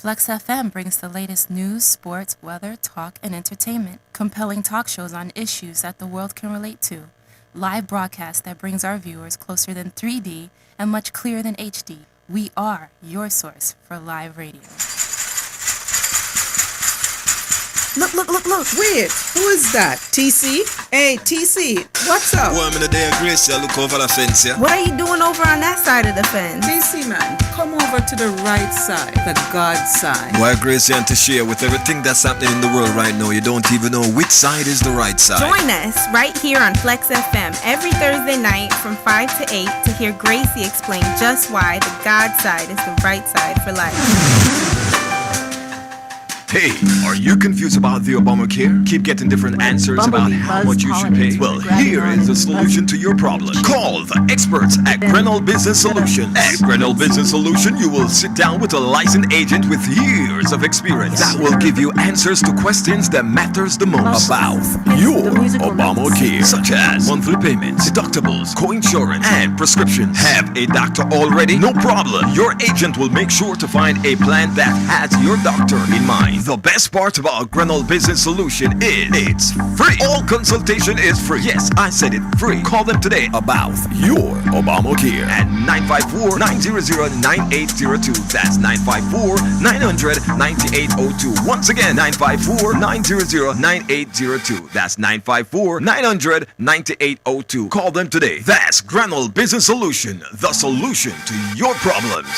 Flexx Fm brings the latest news, sports, weather, talk, and entertainment. Compelling talk shows on issues that the world can relate to. Live broadcast that brings our viewers closer than 3D and much clearer than HD. We are your source for live radio. Look. Wait, who is that? TC? Hey, TC, what's up? Well, I'm in the day of grace, look over the fence, yeah? What are you doing over on that side of the fence? TC, man, come over to the right side, the God side. Why, Gracie, and to share with everything that's happening in the world right now, you don't even know which side is the right side. Join us right here on Flexx FM every Thursday night from 5 to 8 to hear Gracie explain just why the God side is the right side for life. Hey, are you confused about the Obamacare? Keep getting different answers about how much you should pay? Well, here is the solution to your problem. Call the experts at Grinnell Business Solutions. At Grinnell Business Solution, you will sit down with a licensed agent with years of experience that will give you answers to questions that matters the most about your Obamacare, such as monthly payments, deductibles, co-insurance, and prescriptions. Have a doctor already? No problem. Your agent will make sure to find a plan that has your doctor in mind. The best part about Grinnell Business Solution is it's free. All consultation is free. Yes, I said it, free. Call them today about your Obamacare at 954-900-9802. That's 954-900-9802. Once again, 954-900-9802. That's 954-900-9802. Call them today. That's Grinnell Business Solution, the solution to your problems.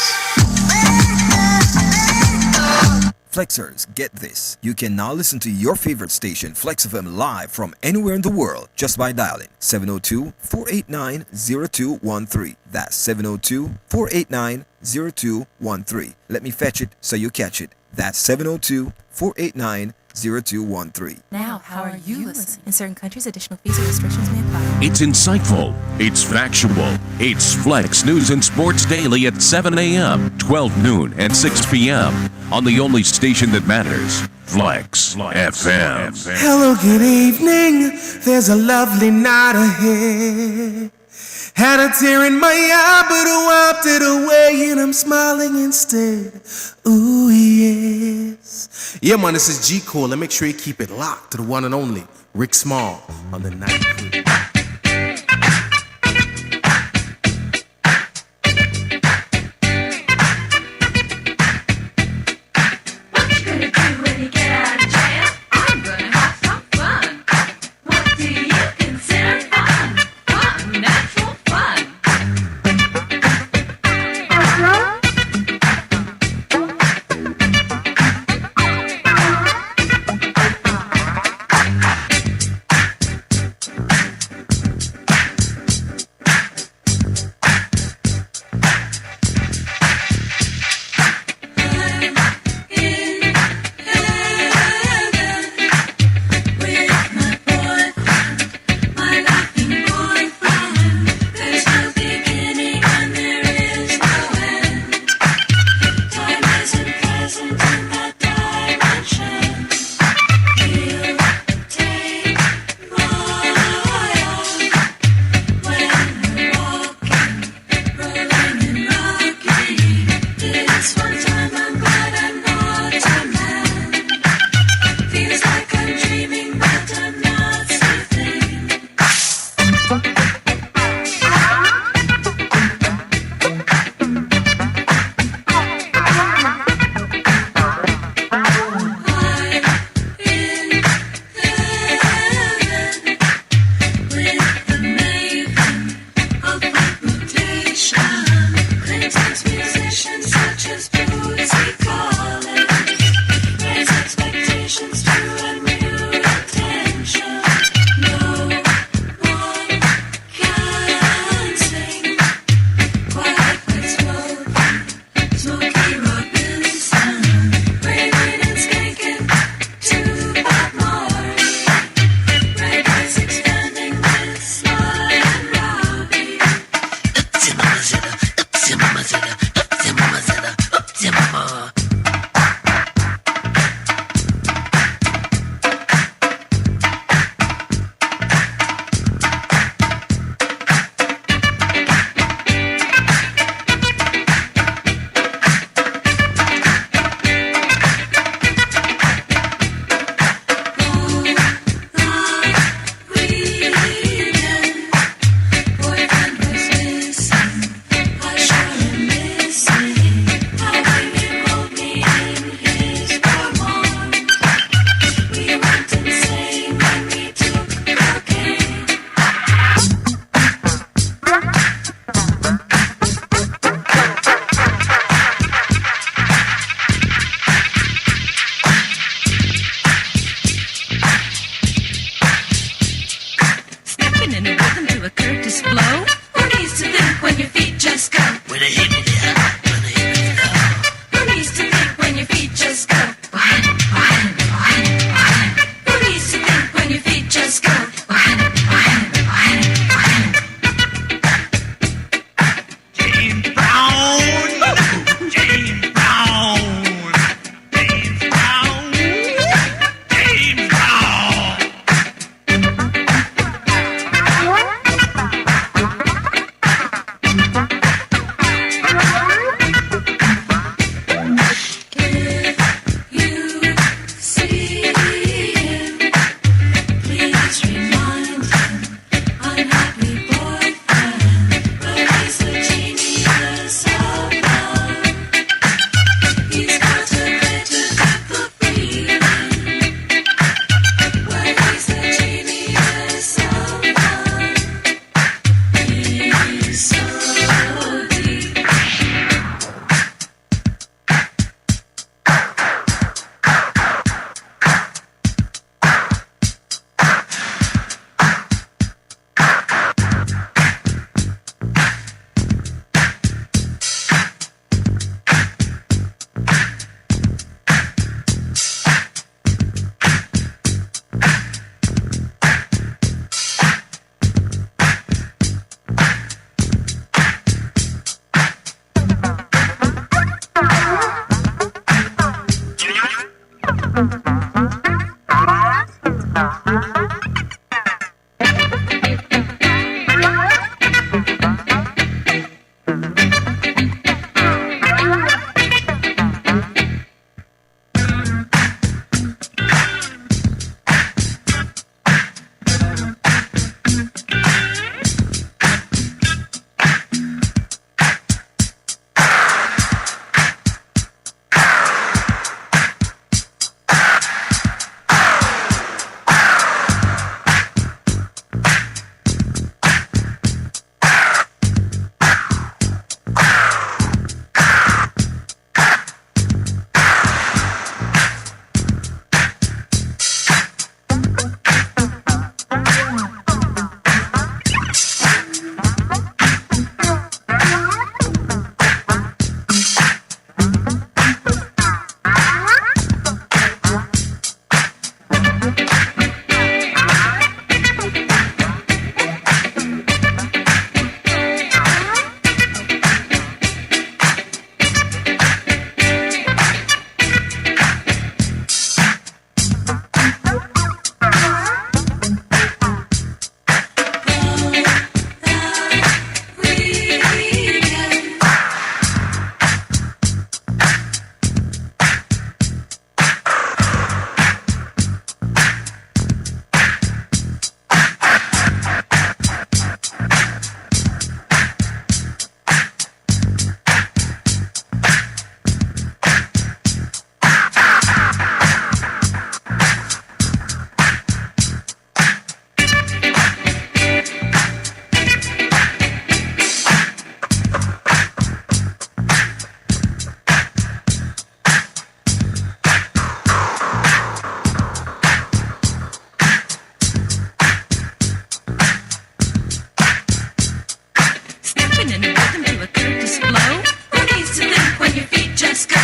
Flexers, get this. You can now listen to your favorite station, Flexx FM, live from anywhere in the world just by dialing 702-489-0213. That's 702-489-0213. Let me fetch it so you catch it. That's 702-489-0213. Now, how are you listening? In certain countries, additional fees or restrictions may apply. It's insightful, it's factual, it's Flexx News and Sports Daily at 7 a.m., 12 noon, and 6 p.m. on the only station that matters, Flexx FM. Hello, good evening. There's a lovely night ahead. Had a tear in my eye, but I wiped it away, and I'm smiling instead. Ooh, yes. Yeah, man, this is G Cole, and make sure you keep it locked to the one and only Rick Small on the night crew. just flow? Who needs to limp when your feet just go?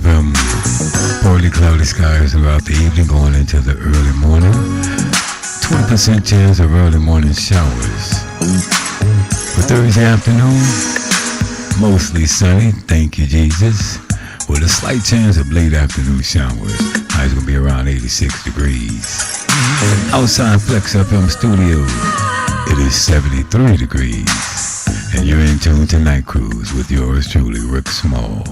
FM. Partly cloudy skies throughout the evening going into the early morning. 20% chance of early morning showers. For Thursday afternoon, mostly sunny, thank you Jesus, with a slight chance of late afternoon showers. High's gonna be around 86 degrees. Outside Flexx FM studio, it is 73 degrees. And you're in tune to Night Cruise with yours truly, Rick Small.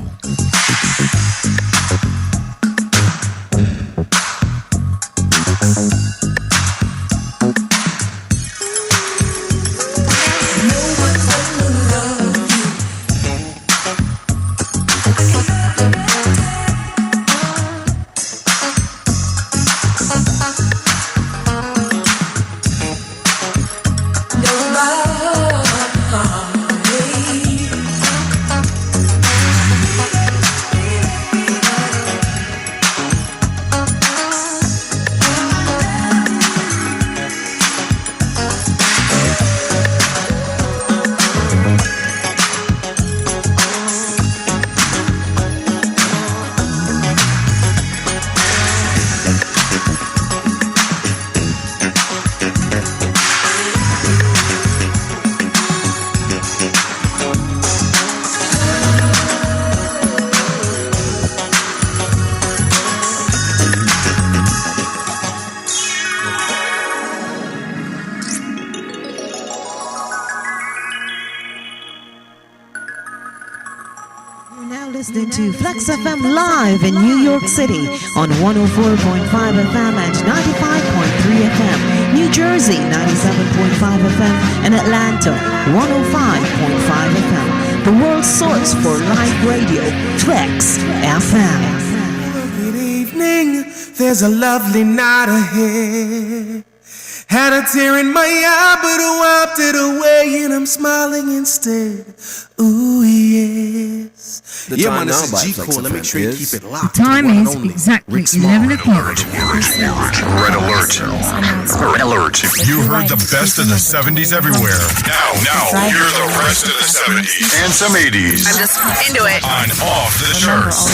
Listening to Flexx FM live in New York City on 104.5 FM and 95.3 FM, New Jersey 97.5 FM, and Atlanta 105.5 FM. The world's source for live radio, Flexx FM. Good evening, there's a lovely night ahead. Had a tear in my eye, but I wiped it away and I'm smiling instead. Ooh, yes. Yeah, man, this is G-Core. Make sure you keep it locked. The time is exactly 11 o'clock. Red alert. Red alert. You heard the best of the 70s everywhere. Now, hear the rest of the 70s. And some 80s. I'm just into it. On Off the Charts.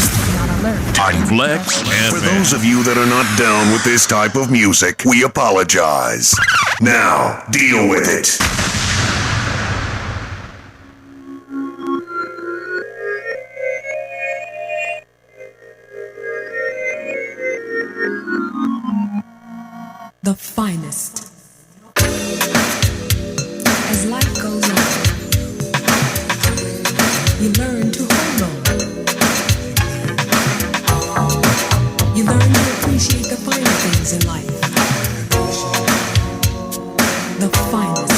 On Flexx FM. For those of you that are not down with this type of music, we apologize. Now, deal with it. The finest. As life goes on, you learn to hold on. You learn to appreciate the finer things in life. The finest.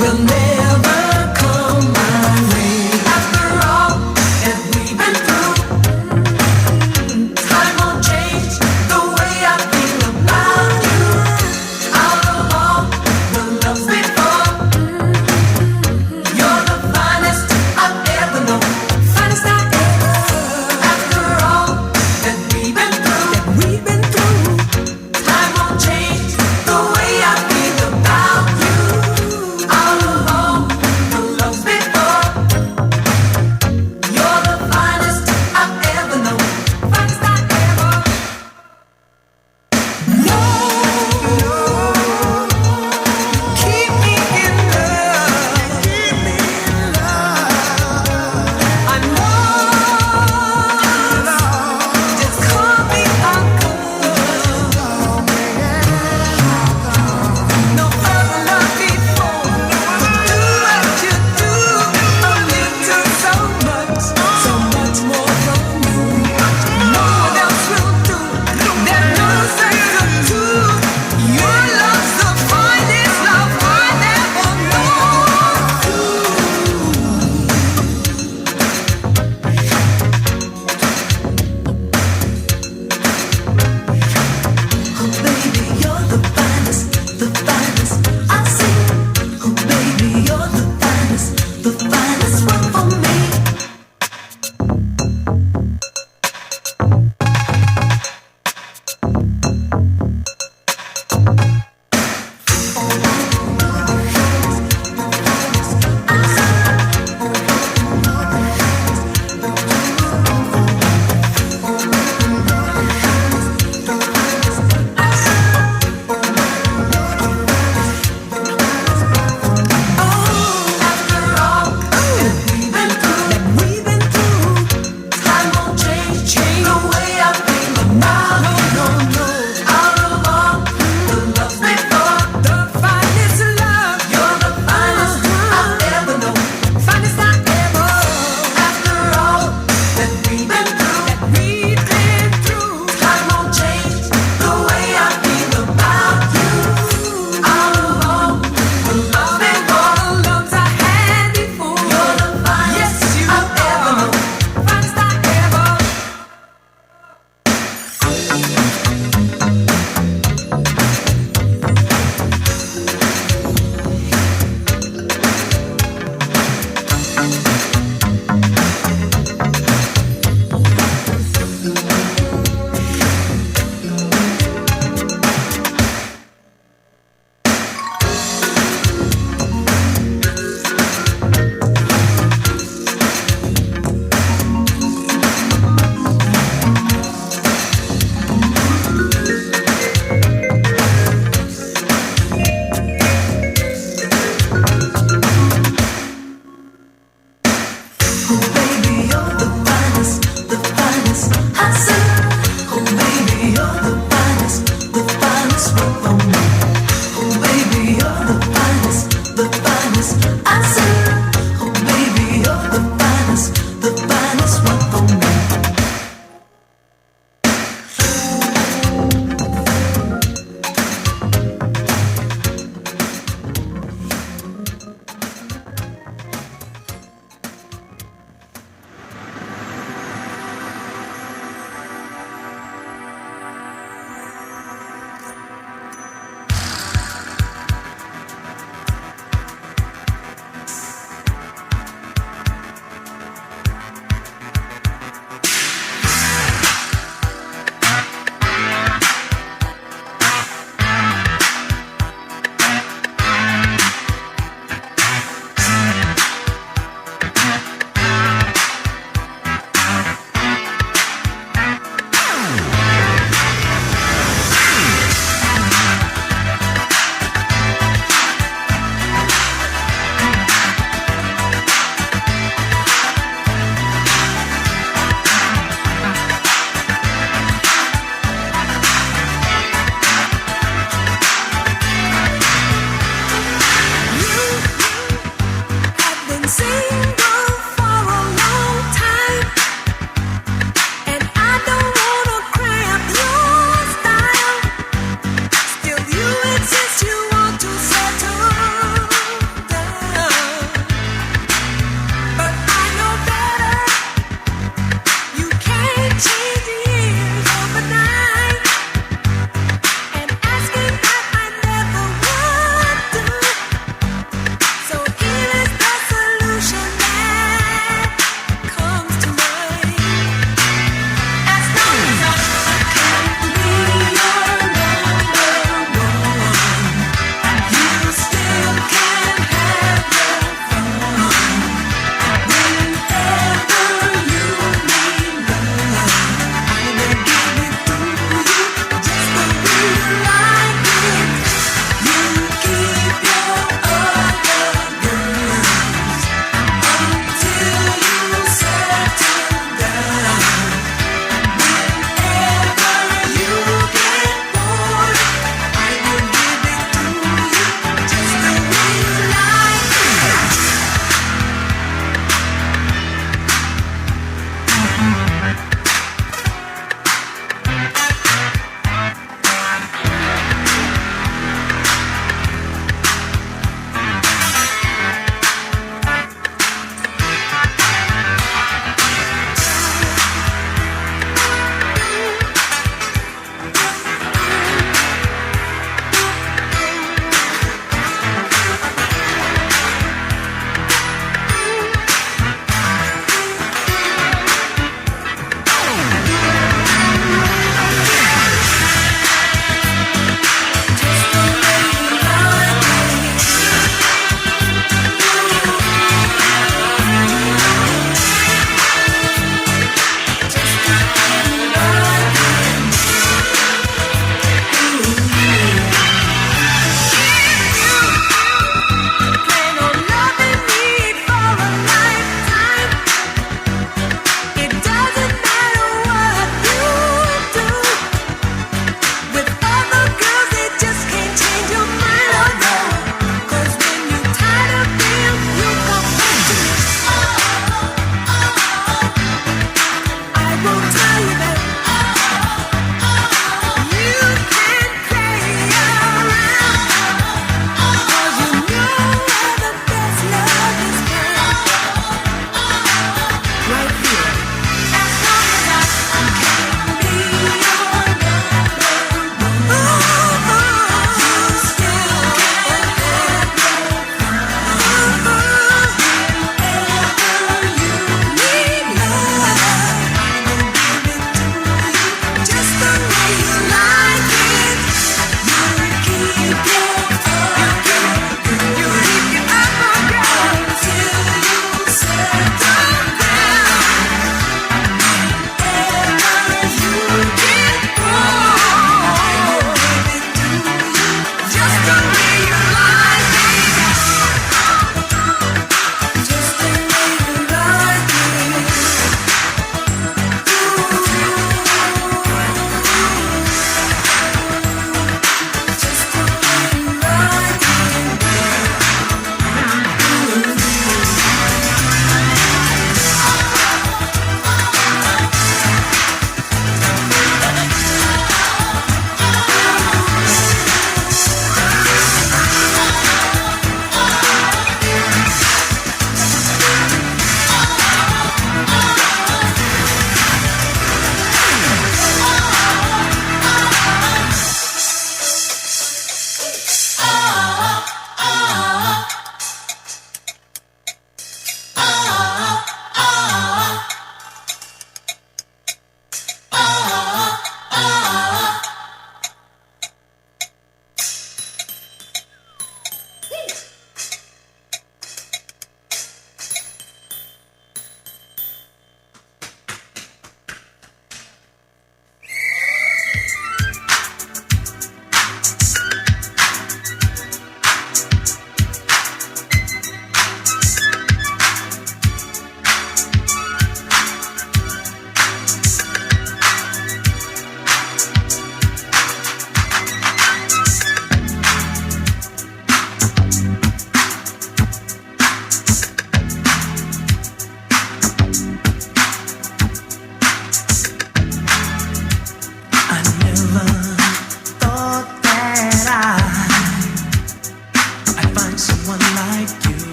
will never come back.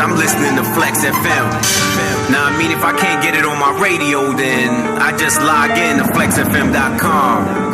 I'm listening to Flexx Fm. Now, I mean, if I can't get it on my radio, then I just log in to flexfm.com.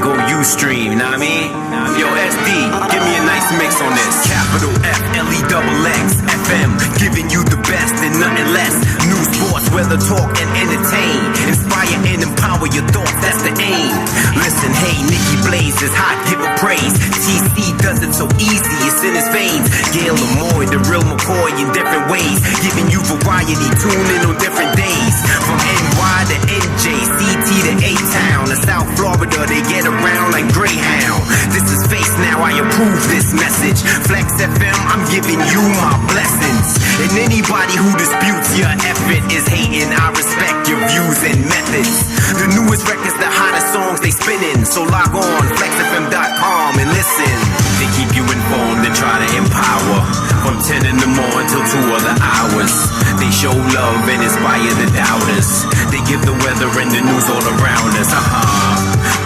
Go Ustream, you know what I mean? Yo, SD, give me a nice mix on this. Capital FLEXX FM, giving you the best and nothing less. News, sports, weather, talk, and entertain. Inspire and empower your thoughts, that's the aim. Listen, hey, Nikki Blaze is hot, give her praise. TC does it so easy, it's in his veins. Gail Lamoy, the real McCoy in different ways. Giving you variety, tune in on different days. From NY to NJ, CT to A-Town. To South Florida, they get around like Greyhound. This is Face Now, I approve this message. Flexx FM, I'm giving you my blessings. And anybody who disputes your effort is hating. I respect your views and methods. The newest records, the hottest songs they spinning. So log on flexfm.com and listen. They keep you informed and try to empower. From 10 in the morning till 2 other hours. They show love and inspire the doubters. They give the weather and the news all around us.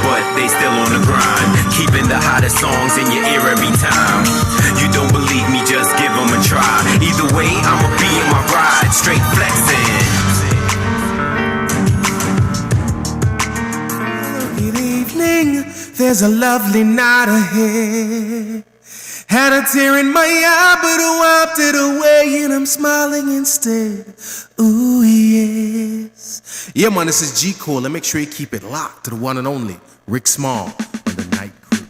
but they still on the grind. Keeping the hottest songs in your ear every time. You don't believe me, just give them a try. Either way, I'ma be in my ride, straight flexing. Good evening, there's a lovely night ahead. Had a tear in my eye, but I wiped it away and I'm smiling instead. Ooh, yes. Yeah, man, this is G Cole, and make sure you keep it locked to the one and only Rick Small on the night crew.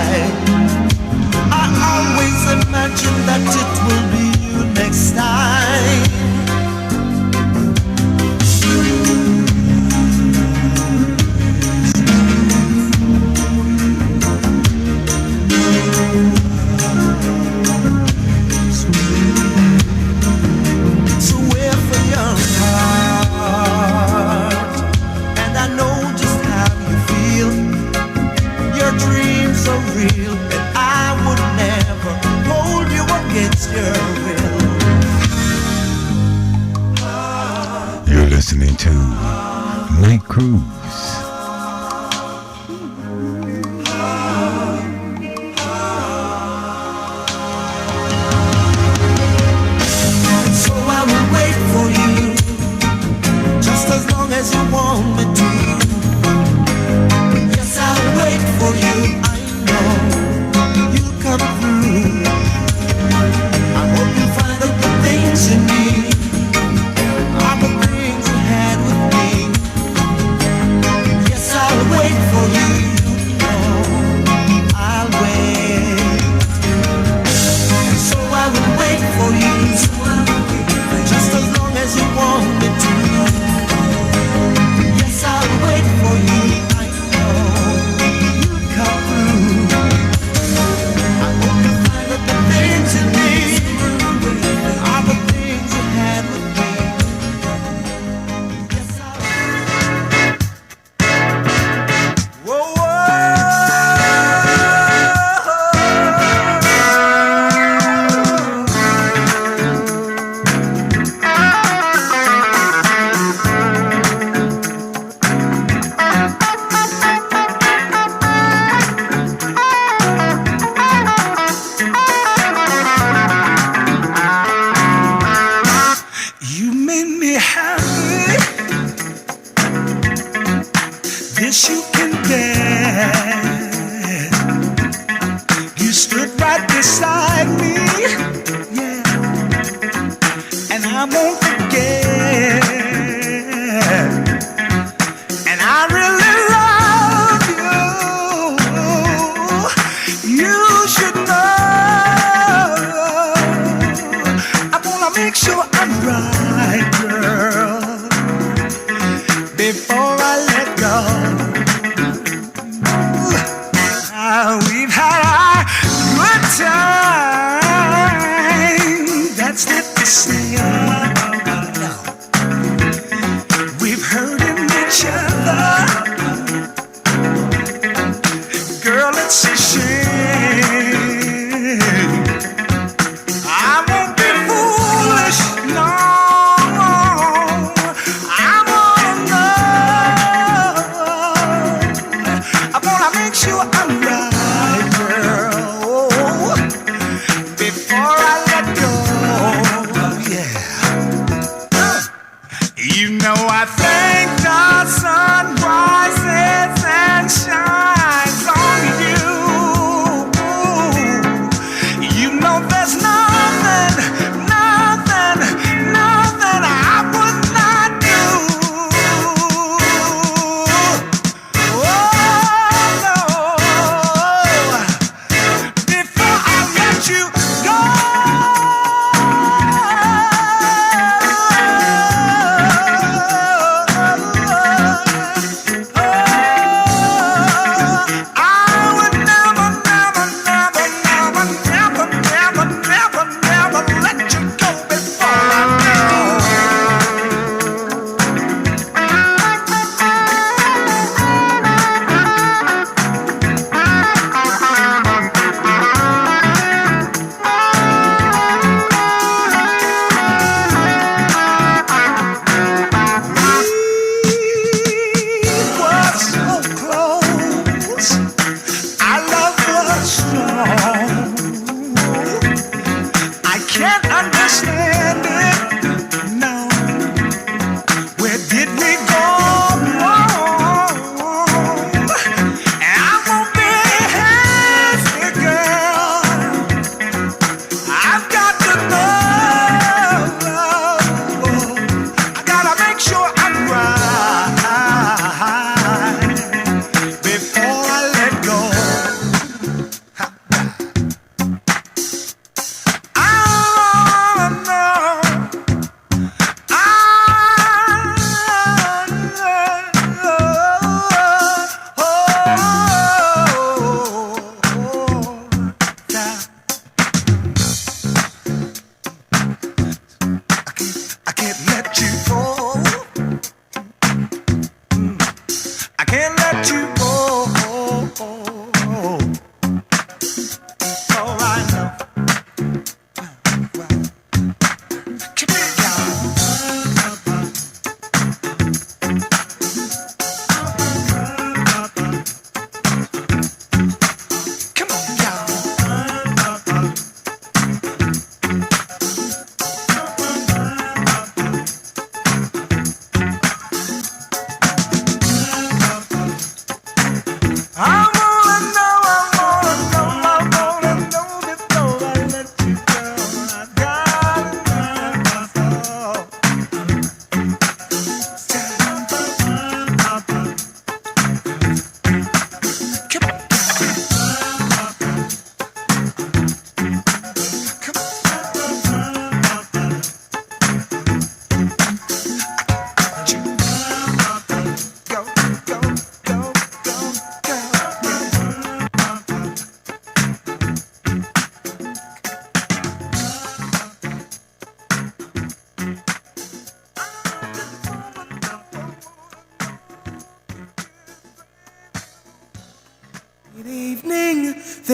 right. I always imagine that it will be you next time. So with a young heart, and I know just how you feel. Your dreams are real, and I would never hold you against your will. You're listening to Night Cruise. So I will wait for you, just as long as you want me to. Yes, I'll wait for you. I know you'll come through. I hope you find out the things you need, all the things you had with me. Yes, I'll wait for you. No, I'll wait. So I will wait for you, just as long as you want me to. Yes, I'll wait for you. I know you'll come through. I hope you find out the things you need, all the things you had with me. Yes, I'll. Whoa, you made me happy. This you can bet. You stood right beside me, yeah, and I won't forget. And I really love you. You should know. I wanna make sure I'm right, girl, before I let go. We've had our good time. That's not the same. We've hurting each other. Girl, it's a shame. I won't be foolish, no. I wanna know. I wanna make sure I'm right, girl, before I let go. Yeah. You know I think the sun rises and shines on you.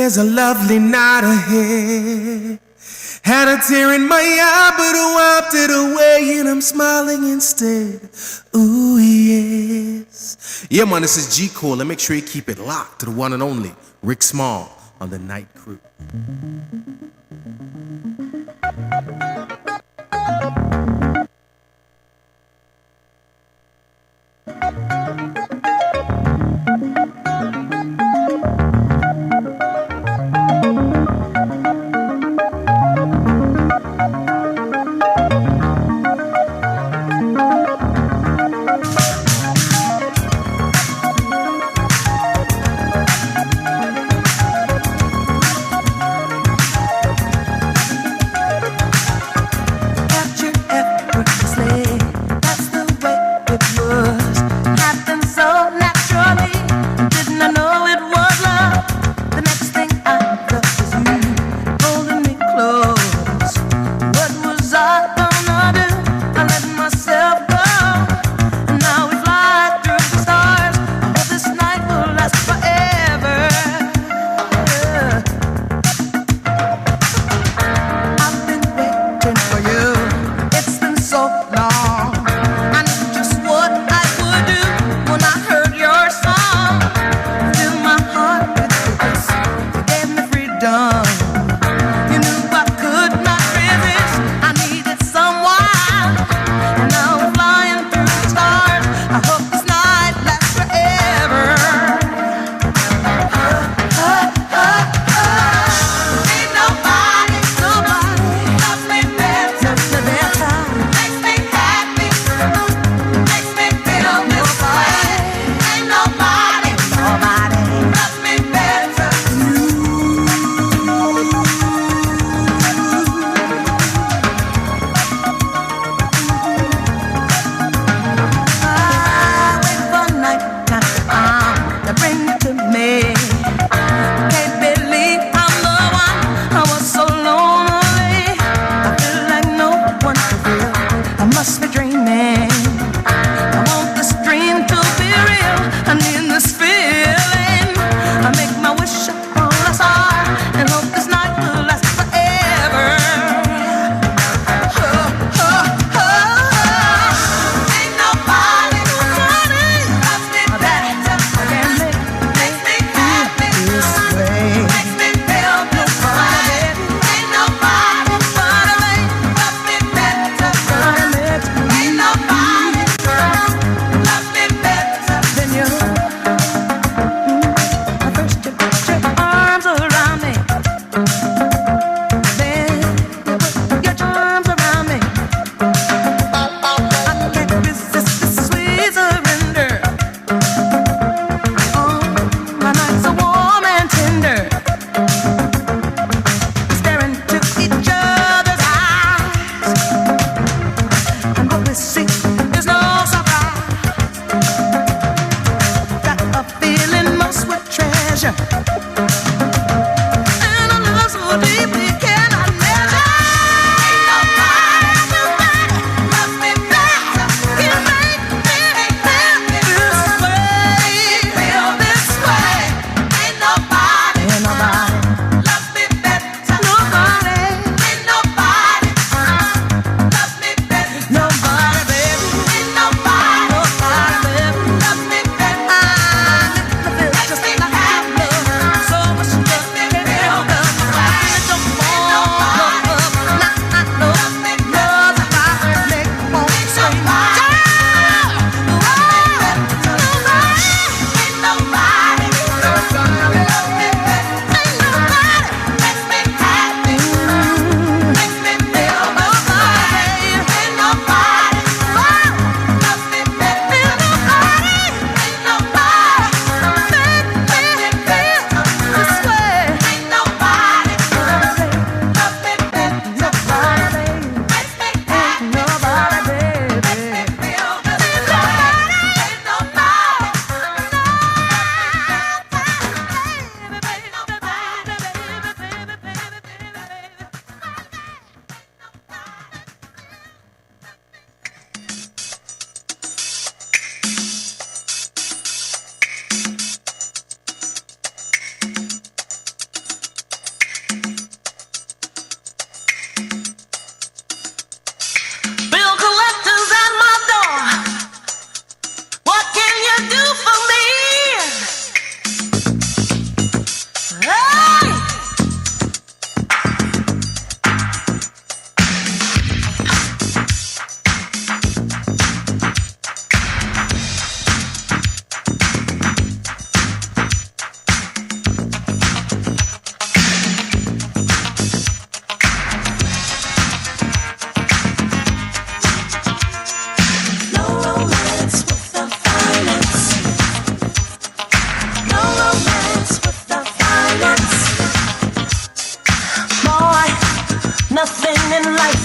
there's a lovely night ahead. Had a tear in my eye, but I wiped it away and I'm smiling instead. Ooh, yes. Yeah, man, this is G Cole, and make sure you keep it locked to the one and only Rick Small on the Night Crew.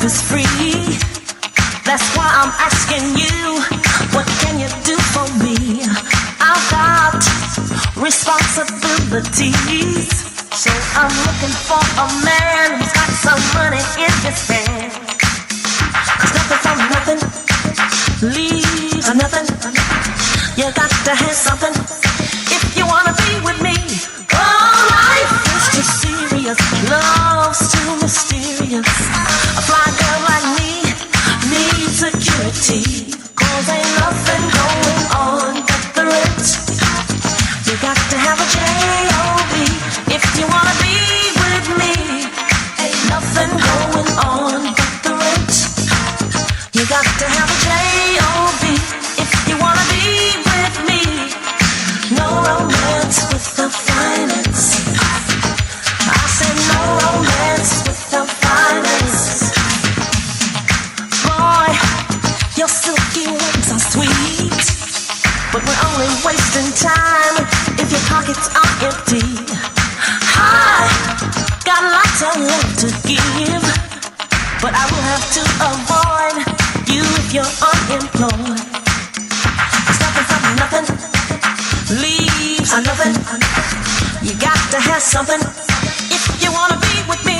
life is free. That's why I'm asking you, what can you do for me? I've got responsibilities, so I'm looking for a man who's got some money in his hand. 'Cause nothing from nothing leaves nothing. You got to have something if you wanna be with me. Oh, life is too serious, love's too mysterious. A fly girl like me needs security, 'cause ain't nothing going on but the rent. You got to have a J.O.B. if you wanna be with me. Ain't nothing going on but the rent. You got to have a J.O.B. if you wanna be with me. No romance without finance. I said no romance without finance. Boy, your silky words are sweet, but we're only wasting time if your pockets are empty. I got lots of love to give, but I will have to avoid you if you're unemployed. 'Cause nothing from nothing leaves nothing. You got to have something if you wanna be with me.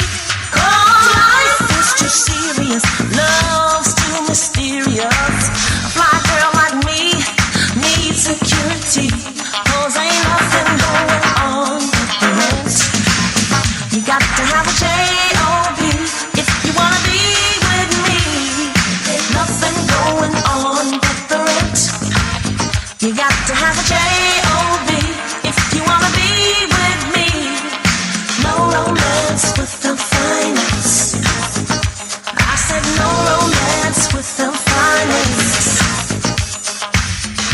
'Cause life is too serious, love's too mysterious. A fly girl like me needs security, 'cause ain't nothing going on but the rent. You got to have a J.O.B. if you wanna be with me. Ain't nothing going on but the rent. You got to have a J.O.B. if you wanna be with me. No romance without finance. I said no romance without finance.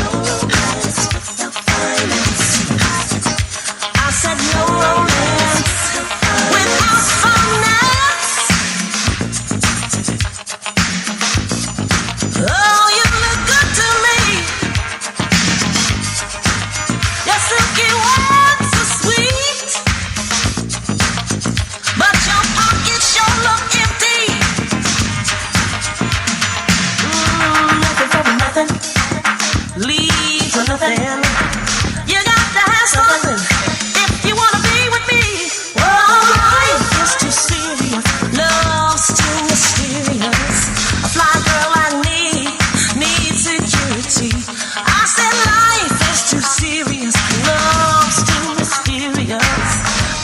No romance without finance. I said no romance without finance. Oh, you look good to me. Your silky words are sweet, but your pockets sure look empty. Nothing from nothing leaves nothing. You got to have something if you wanna be with me. Oh, life is too serious, love's too mysterious. A fly girl like me needs security. I said life is too serious, love's too mysterious.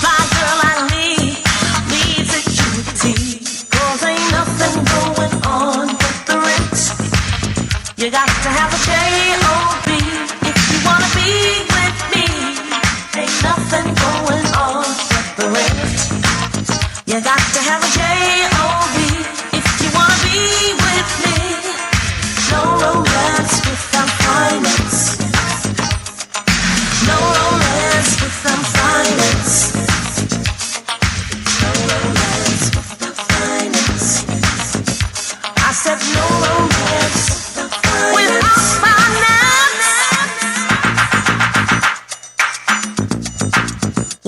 Fly girl like me needs security, 'cause ain't nothing going on but the rent. You got to have a J.O.B. if you wanna be with me. Ain't nothing going on but the rent. You got to have a J.O.B. if you wanna be with me. No romance without finance. No romance without finance. No romance without finance. I said no romance without finance.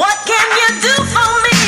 What can you do for me?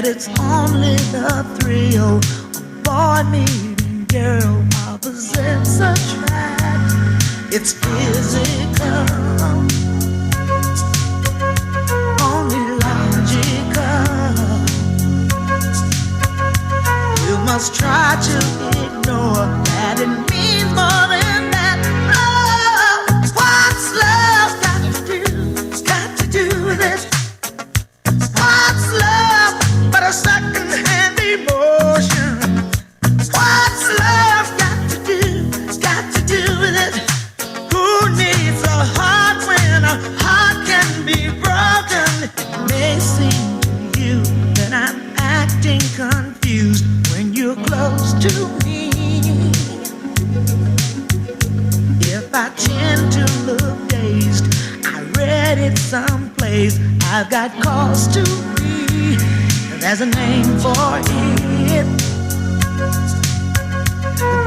that it's only the thrill of boy meeting girl opposites attract. It's physical, only logical. You must try to ignore that it means more than that. Oh, what's love got to do? Got to do with it. What's love but a second-hand emotion? What's love got to do? Got to do with it. Who needs a heart when a heart can be broken? It may seem to you that I'm acting confused when you're close to me. If I tend to look dazed, I read it someplace. I've got cause to be. There's a name for it.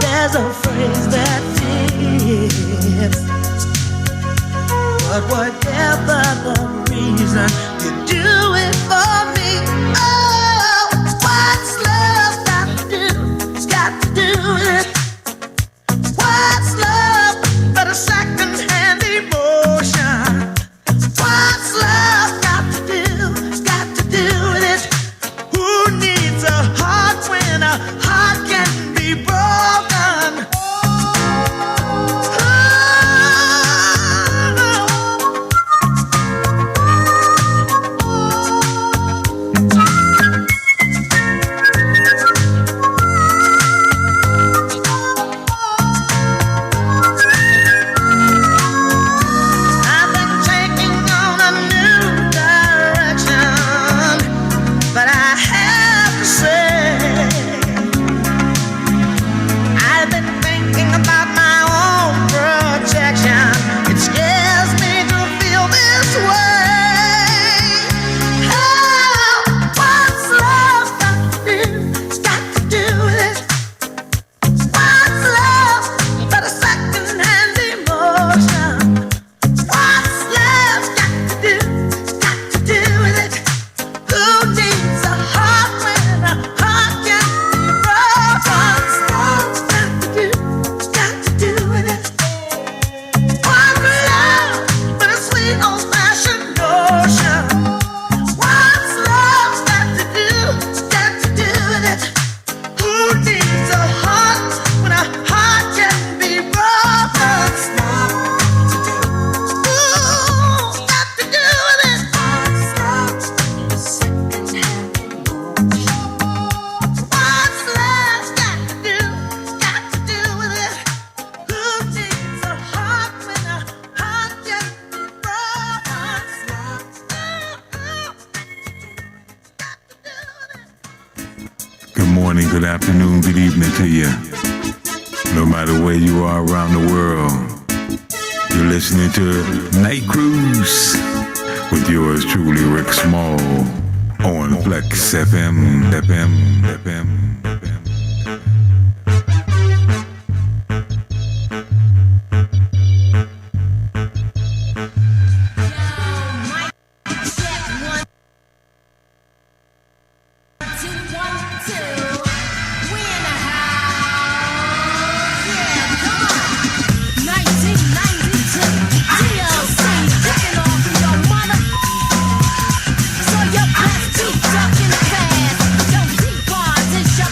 There's a phrase that fits. But whatever the reason, you do it for me. Oh, what's love got to do? Got to do with it. What's love but a second-hand emotion? What's love got to do? Got to do with it. Who needs a heart when a heart can be broken? I've been taking on a new direction, but I have to say, I've been thinking about my own protection. It scares me to feel this way. Oh, what's love got to do? Got to do with it. What's love but a second-hand emotion? What's love got to do? Got to do with it. Who needs a heart when a heart can be broken? What's love got to do? Got to do with it. What's love but a sweet old-fashioned notion? What's love got to do? Got to do with it. Who needs a heart when a heart can be broken? Ooh, got to do with it. What's love? What's love got to do? Got to do with it. Who needs a heart when a heart can be broken? Good morning, good afternoon, good evening to you. No matter where you are around the world, you're listening to Night Cruise with yours truly, Rick Small, on Flexx FM. So your best keep ducking fast. Don't keep on, this your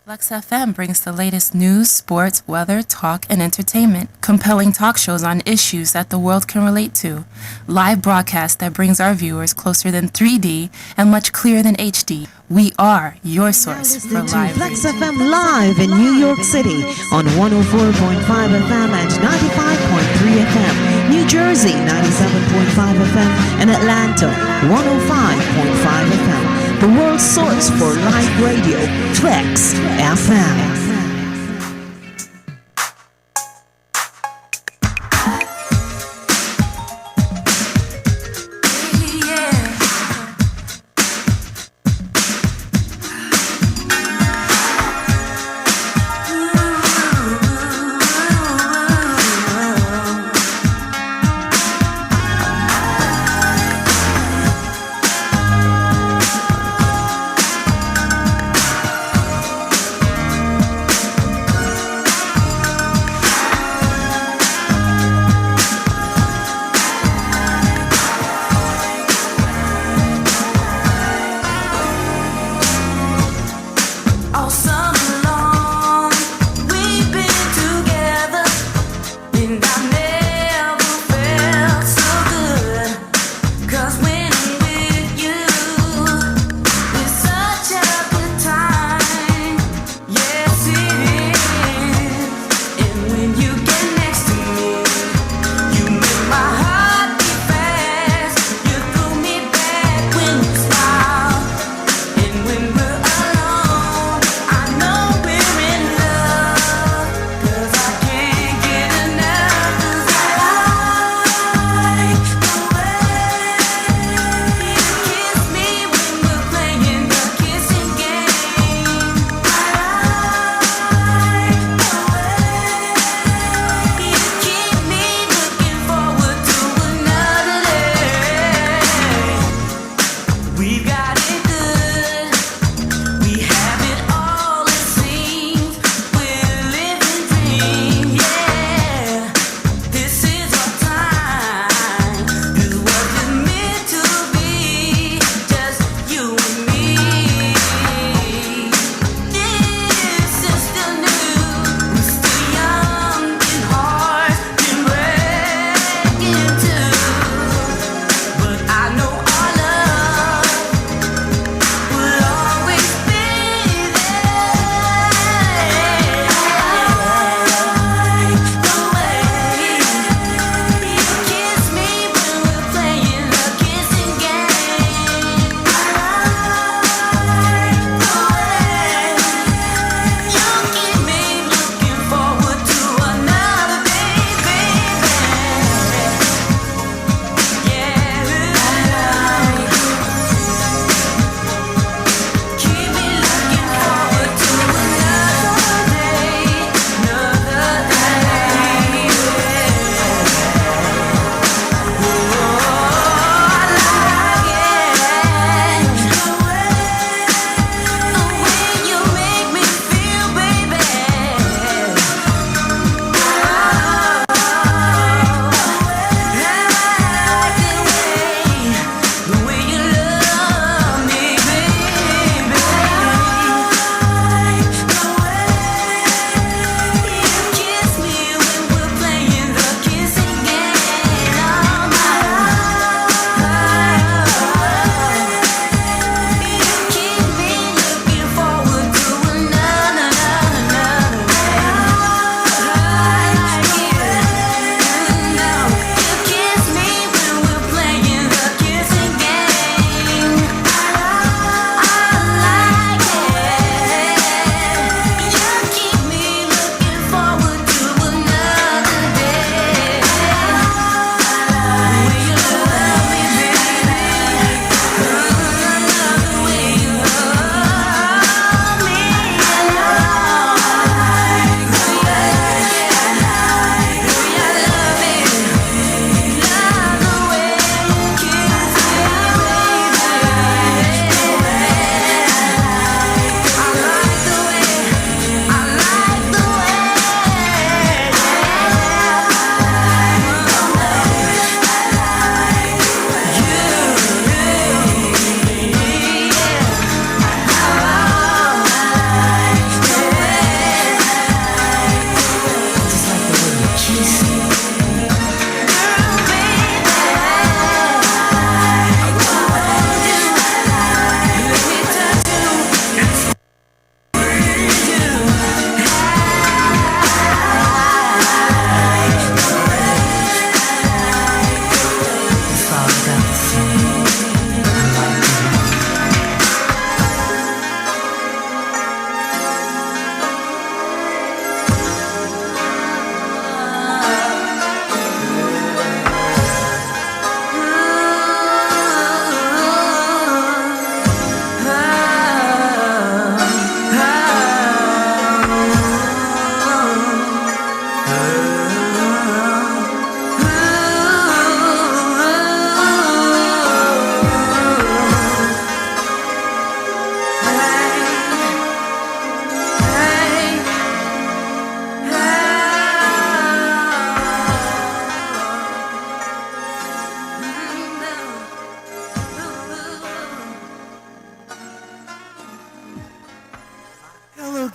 Flexx Fm brings the latest news, sports, weather, talk, and entertainment. Compelling talk shows on issues that the world can relate to. Live broadcast that brings our viewers closer than 3D and much clearer than HD. We are your source for live Flexx FM live in New York City on 104.5 FM and 95.3 FM. New Jersey 97.5 FM and Atlanta 105.5 FM. The world's source for live radio, Flexx FM.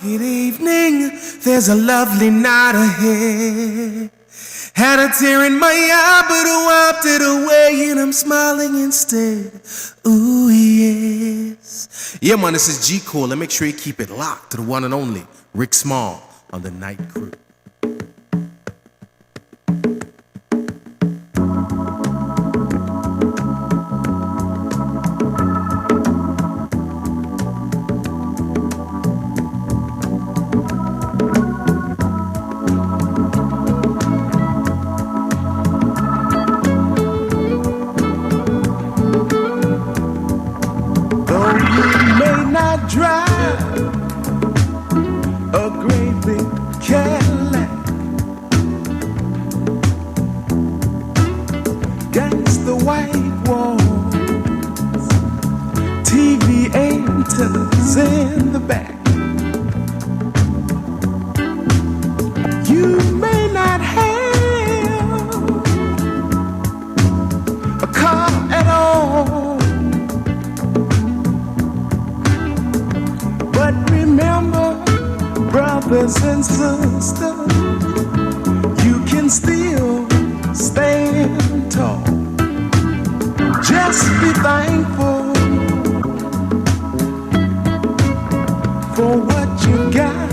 Good evening, there's a lovely night ahead. Had a tear in my eye, but I wiped it away and I'm smiling instead. Ooh, yes. Yeah, man, this is G Cole, and make sure you keep it locked to the one and only Rick Small on the Night Crew. Drive a great big Cadillac against the white walls, TV antennas in the back. You may not have a car at all, but remember, brothers and sisters, you can still stand tall. Just be thankful for what you got.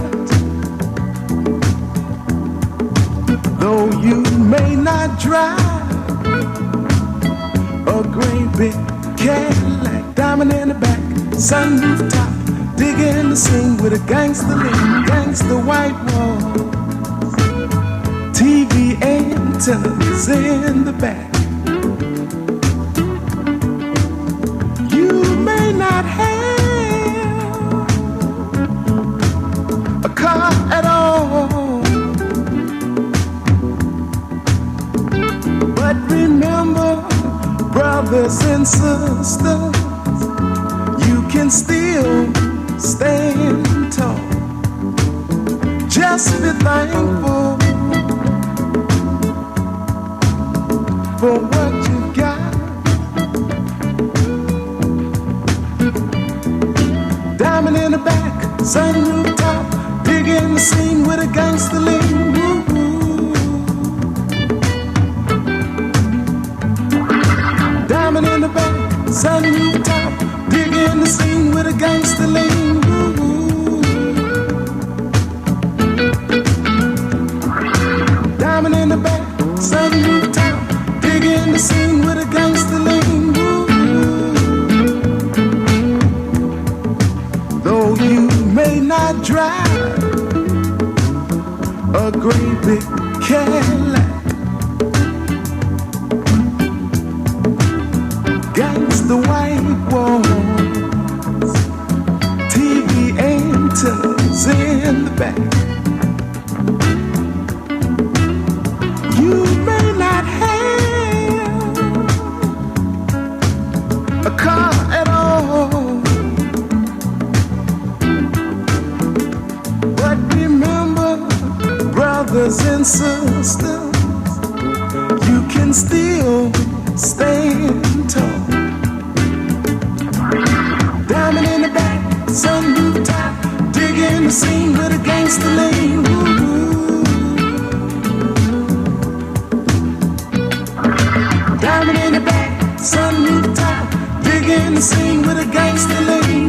Though you may not drive a great big Cadillac, diamond in the back, sunroof top, digging the scene with a gangster lean, gangster white walls, TV antennas in the back. You may not have a car at all, but remember, brothers and sisters, you can still stand tall. Just be thankful for what you got. Diamond in the back, sunroof top, digging the scene with a gangster lean. Diamond in the back, sunroof top, digging the scene with a gangster lean. Diamond in the back, sunroof top, digging the scene with a gangster lean. Though you may not drive a great big Cadillac, against the white walls, TV antennas in the back. You may not have a car at all, but remember, brothers and sisters, you can still stand tall. Diamond in the back, sunroof top, digging the scene with a gangster lean. Diamond in the back, sunroof top, digging the scene with a gangster lean.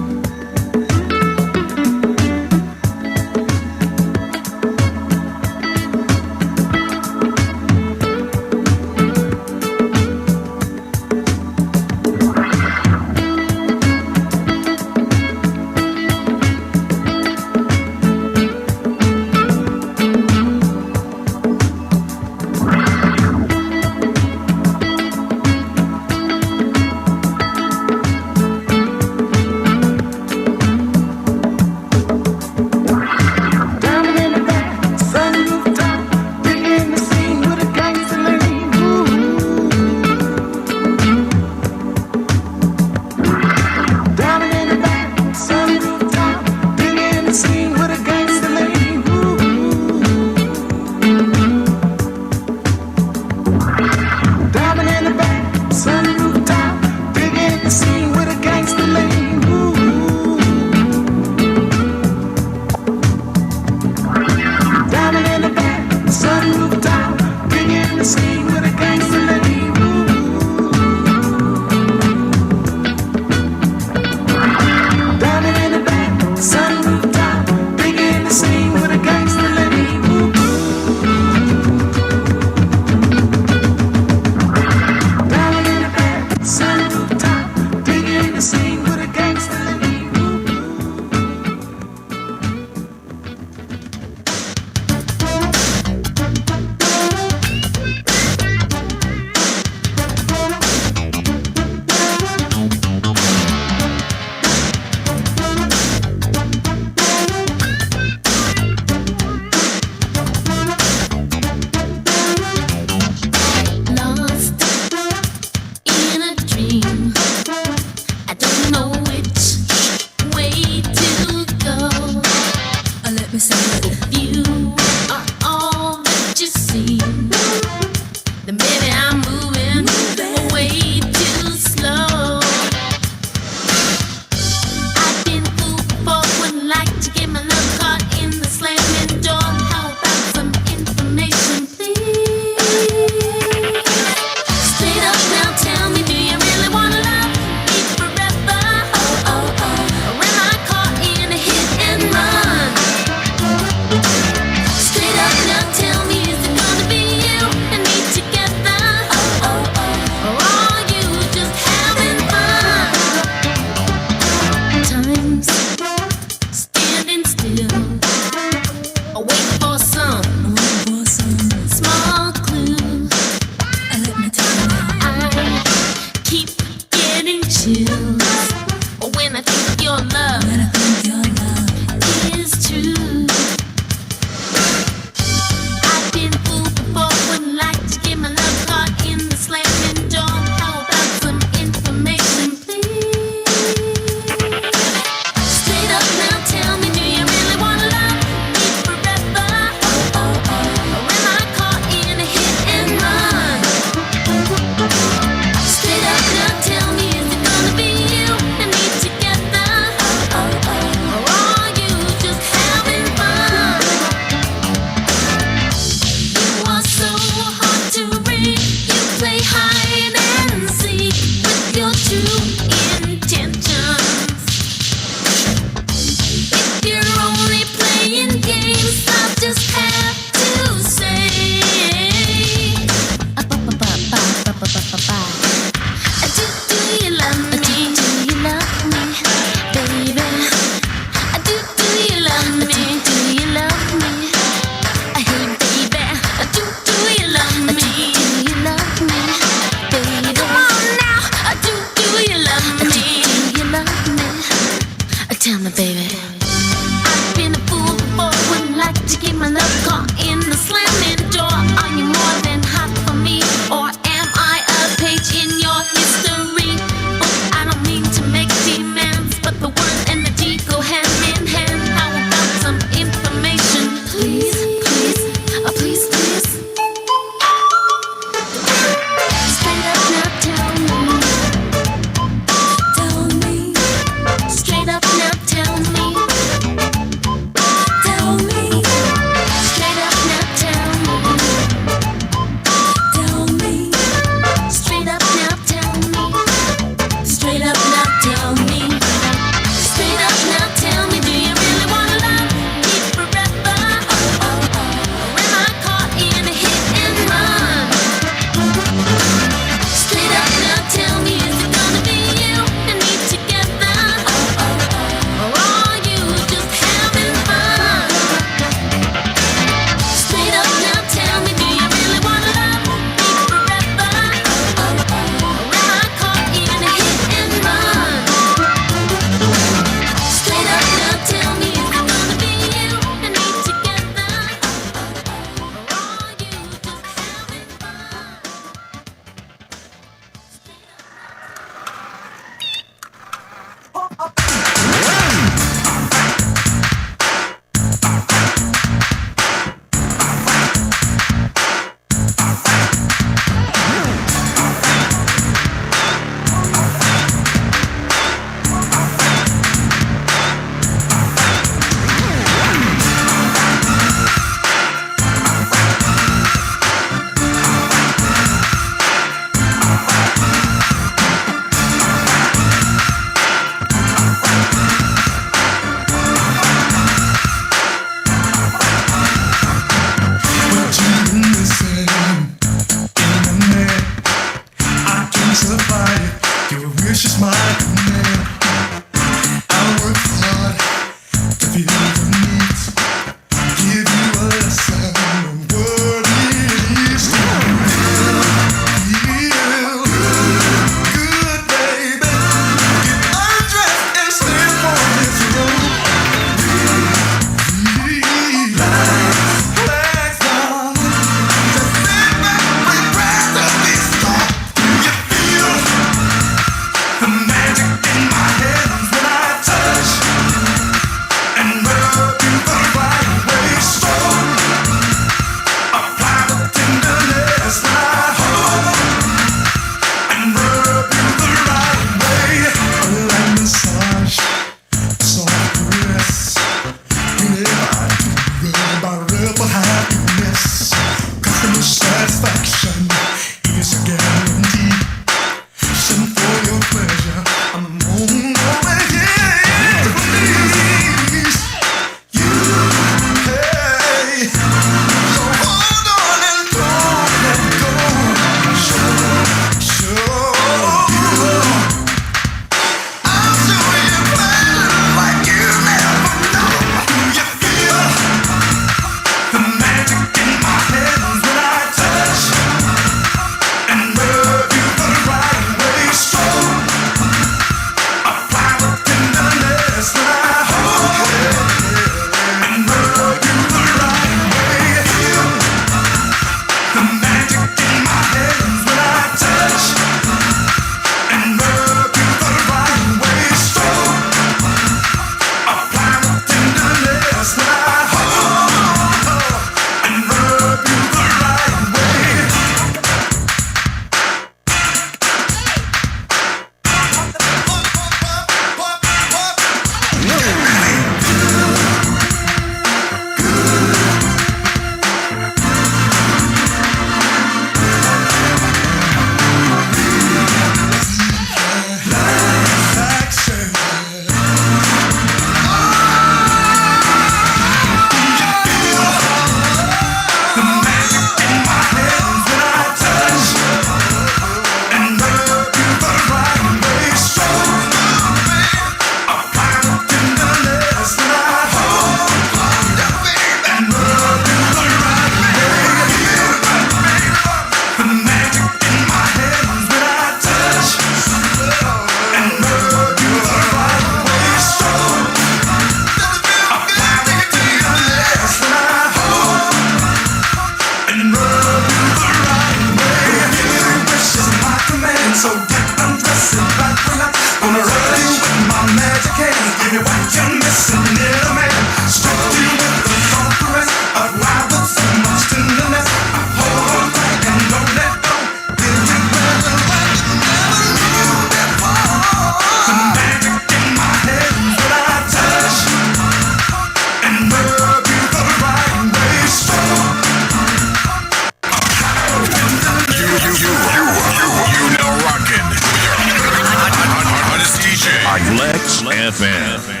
FM.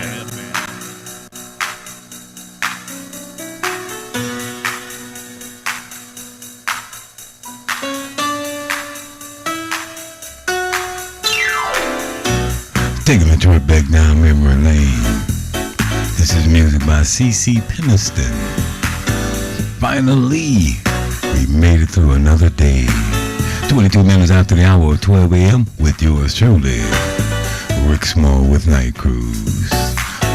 Taking a trip back down memory lane. This is music by C.C. Peniston. Finally, we made it through another day. 22 minutes after the hour of 12 a.m. with yours truly, Rick Small with Night Cruise.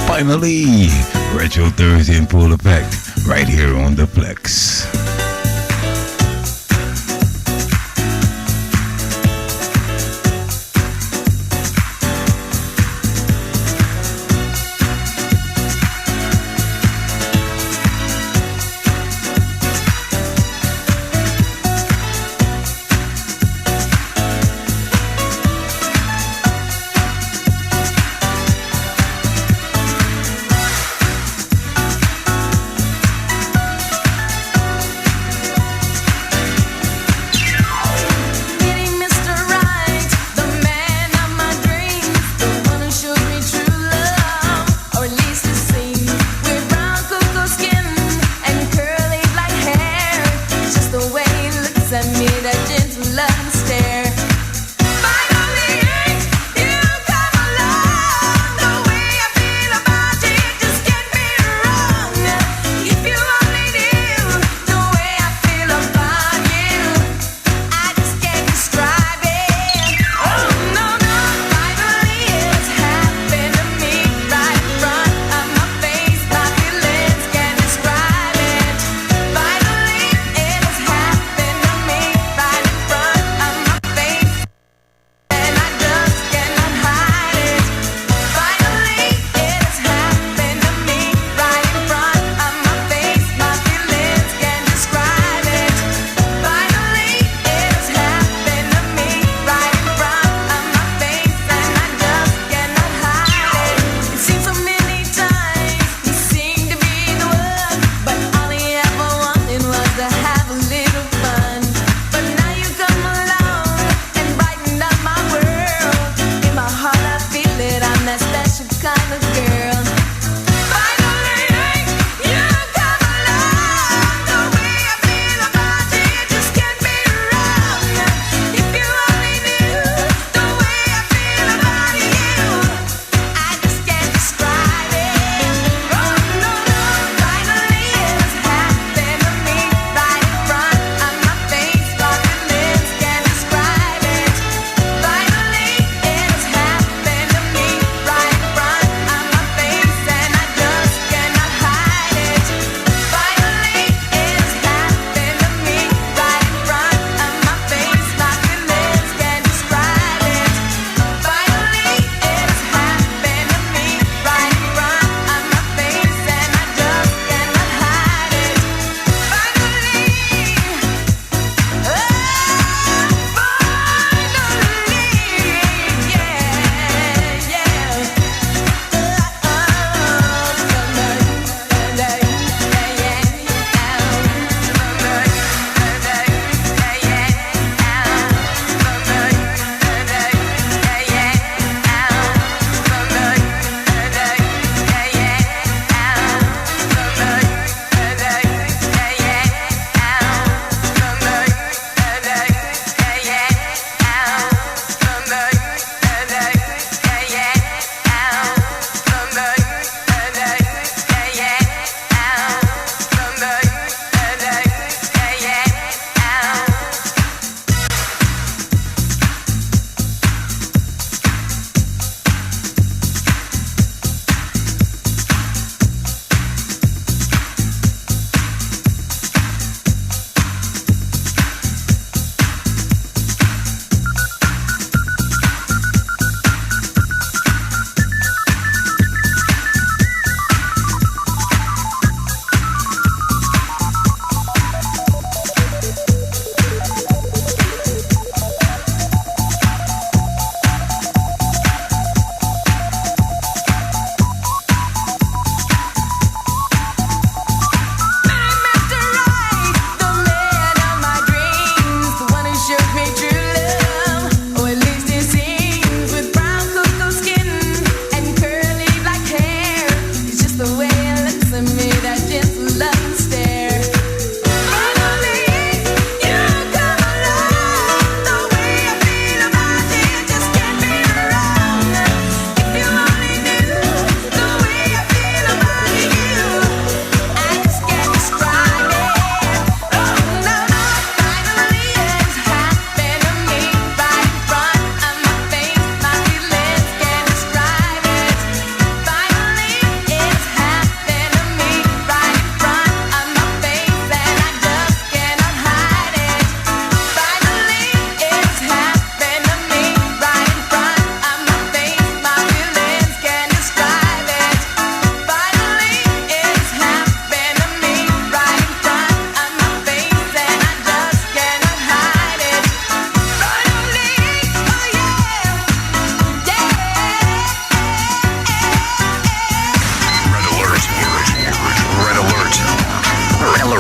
Finally, Retro Thursday in full effect, right here on the Flex.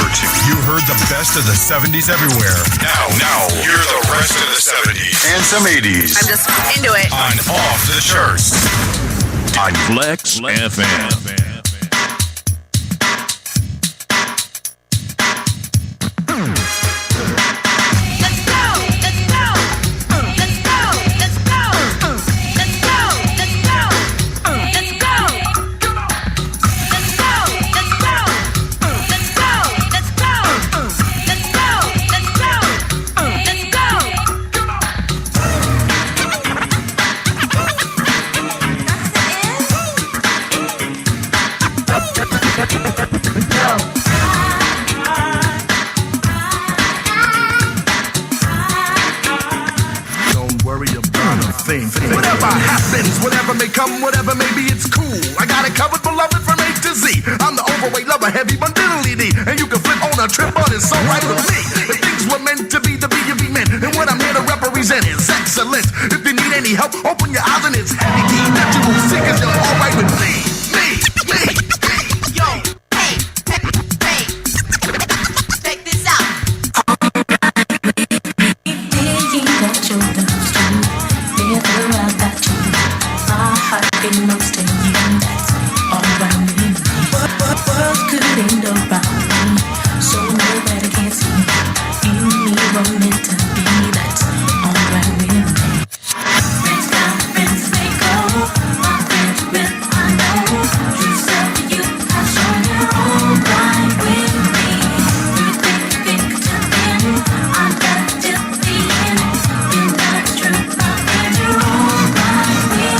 experts. You heard the best of the 70s everywhere. Now, hear the rest of the 70s. And some 80s. I'm just into it. On Off the Charts. On Flexx FM. Whatever happens, whatever may come, whatever may be, it's cool. I got it covered, beloved, from A to Z. I'm the overweight lover, heavy bundle-y-dee. And you can flip on a trip, but it's alright with me. If things were meant to be, the be you be meant. And what I'm here to represent is excellence. If you need any help, open your eyes and it's heavy D. That you will see, cause you're alright with me. Yo, hey, check this out. Belongs to you, that's alright with me. World could end around me, so nobody can see me. You and me were meant to be, that's alright with me. Friends come, friends they go. My friends with I know. You said to you, I'll show you alright with me. You think to them, I got to the end. And that's true, my friends are alright with me.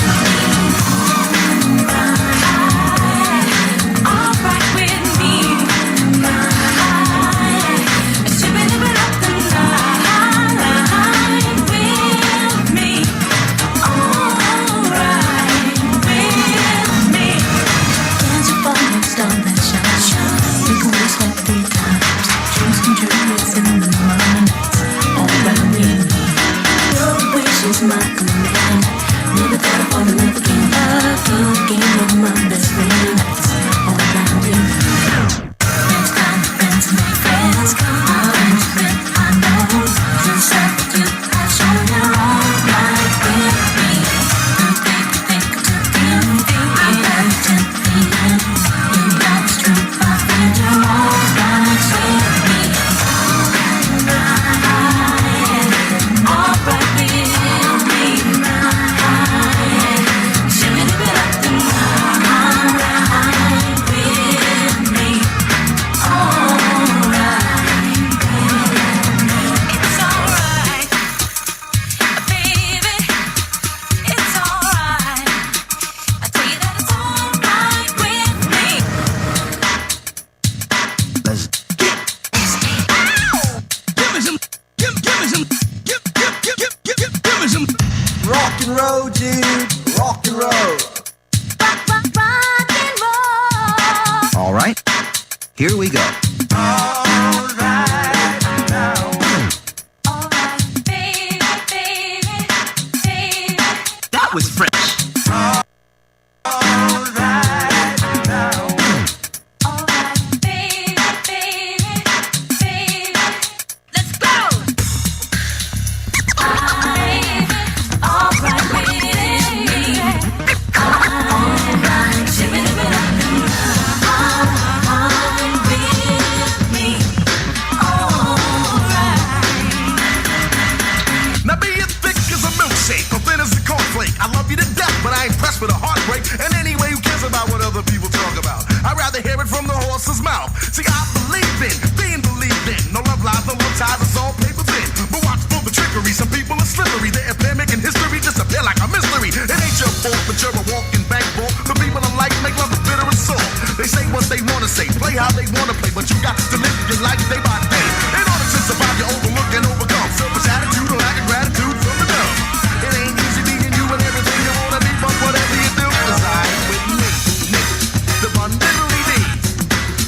My command. Never thought I wanna live again. Again with my best friend. That's all around you. Friends come, friends make friends. Friends with I know. You said you have shown you're alright with me. You think to them. I got to the end. You know it's true. My friends are alright with me. Alright with me. Rock and roll, dude. Rock and roll. Rock and roll. All right, here we go. That was fresh. I love you to death, but I ain't pressed with a heartbreak. And anyway, who cares about what other people talk about? I'd rather hear it from the horse's mouth. See, I believe in being believed in. No love lies, no love ties, it's all paper thin. But watch for the trickery, some people are slippery. Their epidemic in history disappear like a mystery. It ain't your fault, but you're a walking bank vault. The people I'm like make love the bitter and salt. They say what they wanna say, play how they wanna play, but you got to live your life day by day. In order to survive, you overlook and overcome. Selfish attitude or lack of gratitude from the dumb. It ain't easy being you and everything you wanna be, but whatever you do, decide with me. The bundle-y-dee,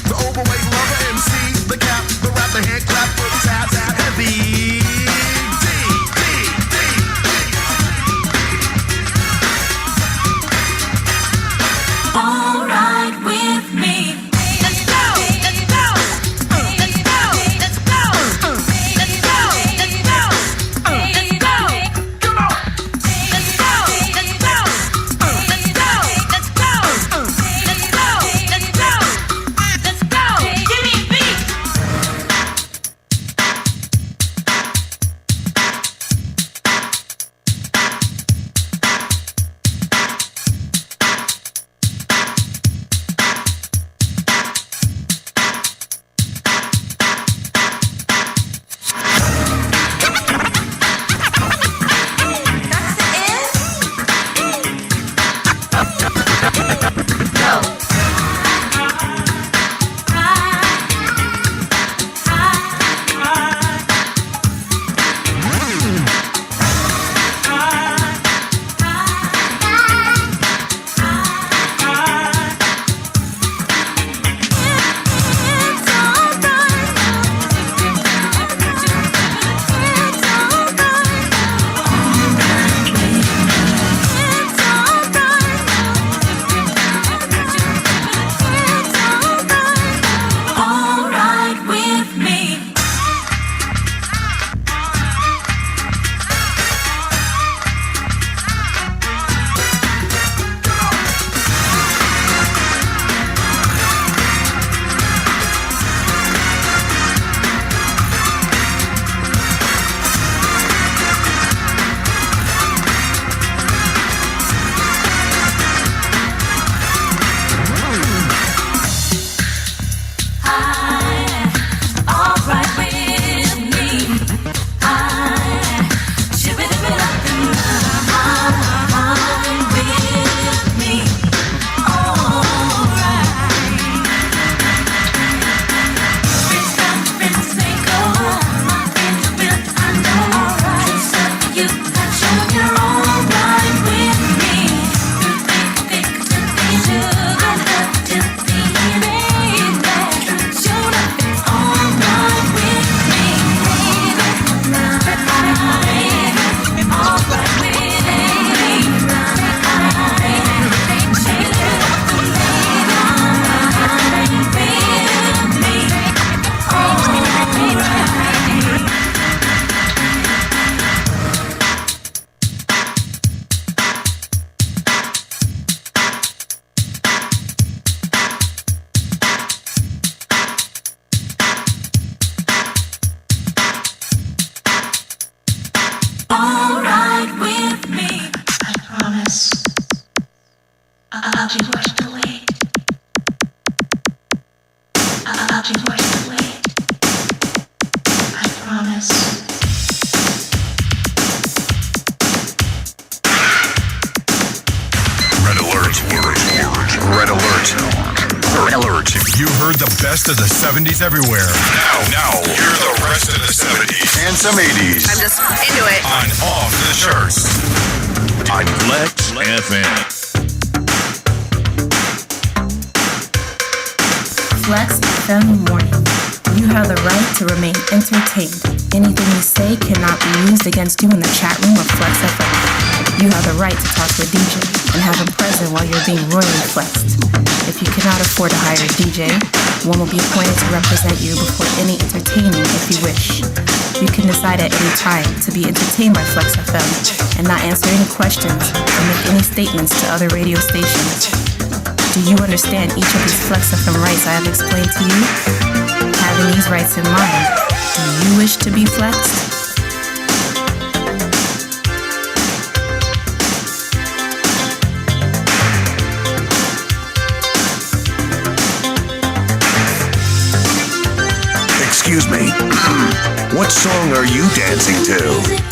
the overweight lover MC, the cap, the rap, the hand clap, foot tabs, heavy. Alright with me. Let's go. Let's go. Let's best of the 70s everywhere. Now, hear the rest of the 70s and some 80s. I'm just into it. On Off the Charts. On Flexx FM. Flexx Fm warning. You have the right to remain entertained. Anything you say cannot be used against you in the chat room of Flexx FM. You have the right to talk to a DJ and have him present while you're being royally flexed. If you cannot afford to hire a DJ, one will be appointed to represent you before any entertaining if you wish. You can decide at any time to be entertained by Flexx FM and not answer any questions or make any statements to other radio stations. Do you understand each of these Flexx FM rights I have explained to you? Having these rights in mind, do you wish to be flexed? Excuse me. What song are you dancing to?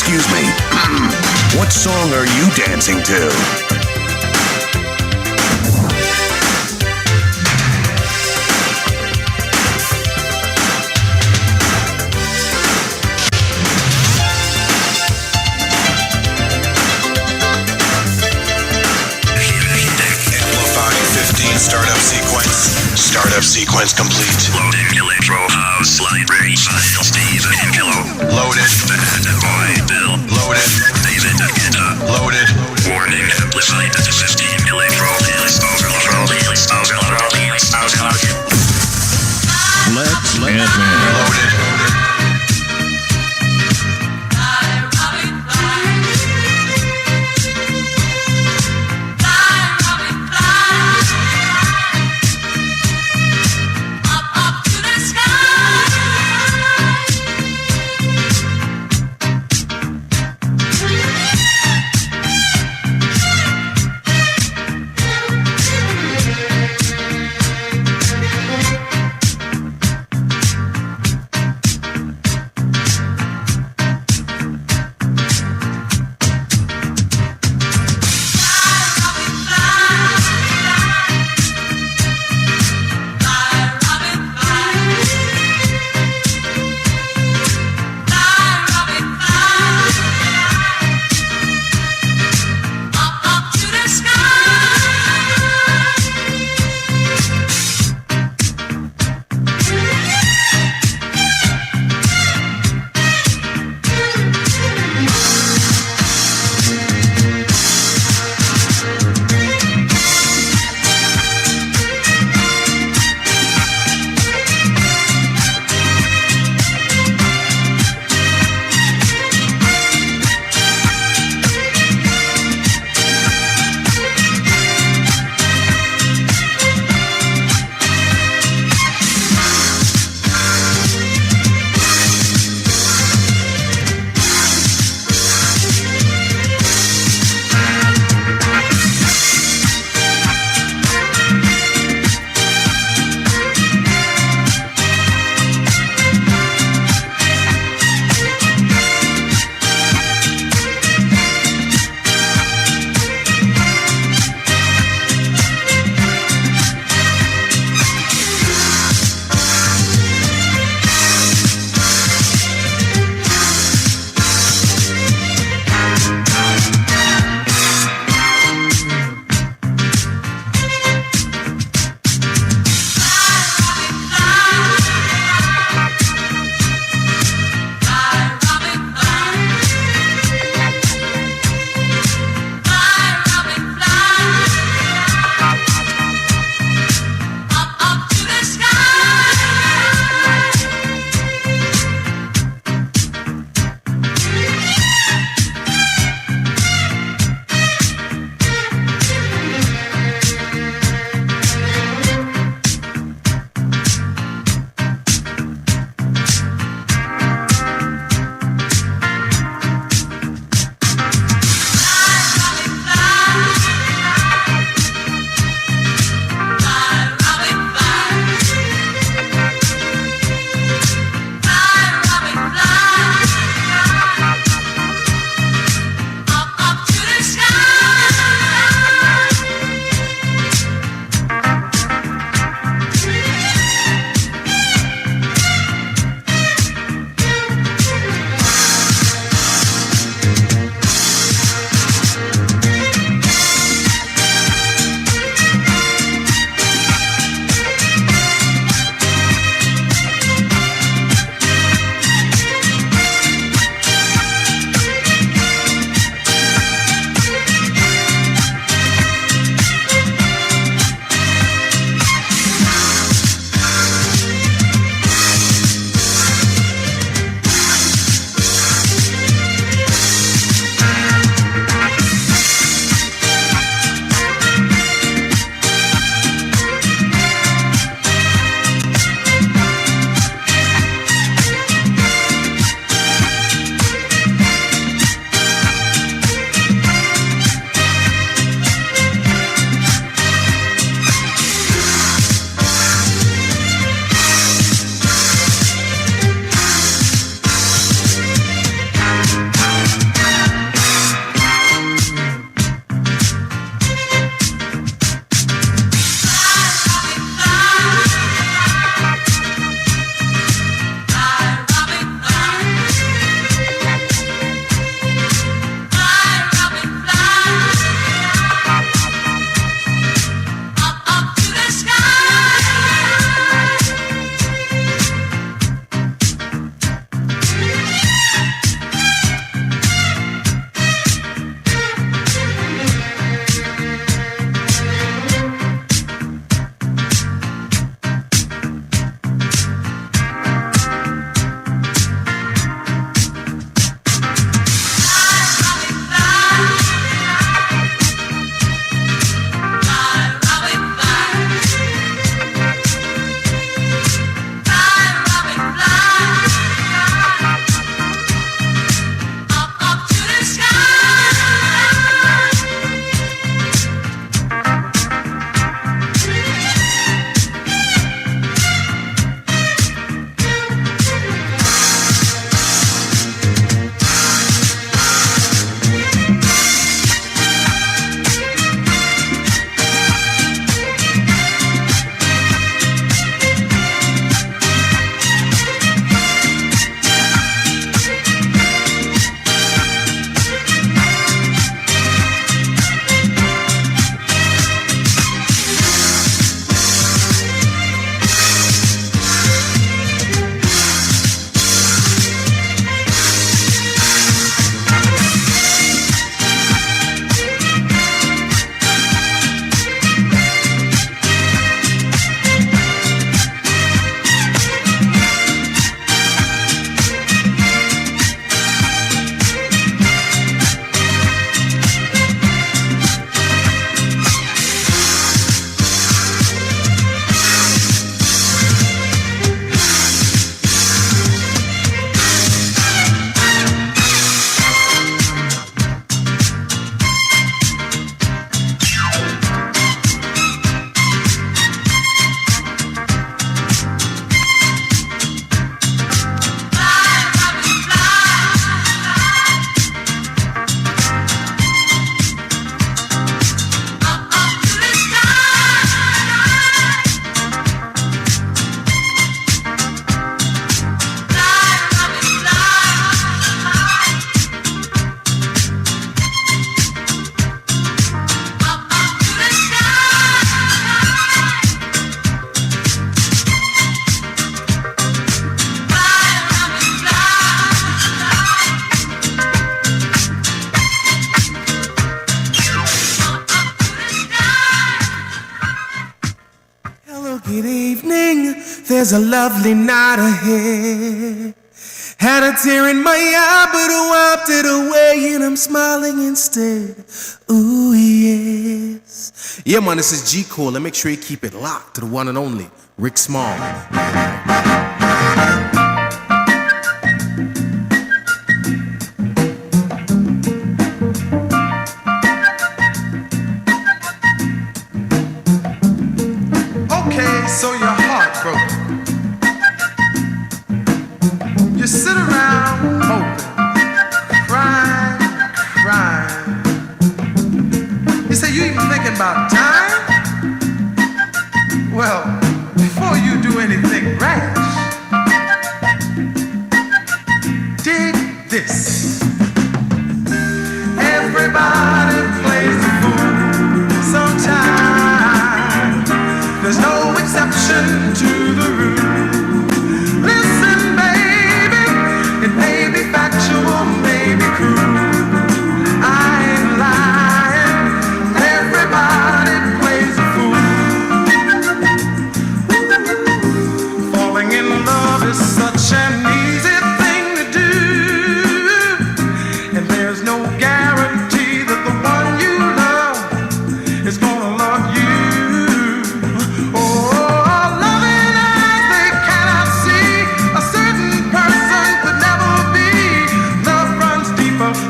Excuse me. What song are you dancing to? Startup sequence complete. Loading electro house library file Steve and Kilo. Loaded. Bad boy Bill. Loaded. David and Guetta. Loaded. Warning amplified to 15 electro. Flexx Fm. Loaded. Good evening, there's a lovely night ahead. Had a tear in my eye, but I wiped it away and I'm smiling instead. Ooh, yes. Yeah, man, this is G Cole, and make sure you keep it locked to the one and only Rick Small. Okay, so you're heartbroken. You sit around hoping, crying. You say you even thinking about time? Well, before you do anything rash, dig this. Everybody plays the fool sometimes. There's no exception to the rule. Listen, baby, it may be factual, may be cruel. I ain't lying. Everybody plays a fool. Falling in love is such an easy thing to do, and there's no guarantee that the one you love is gonna love you.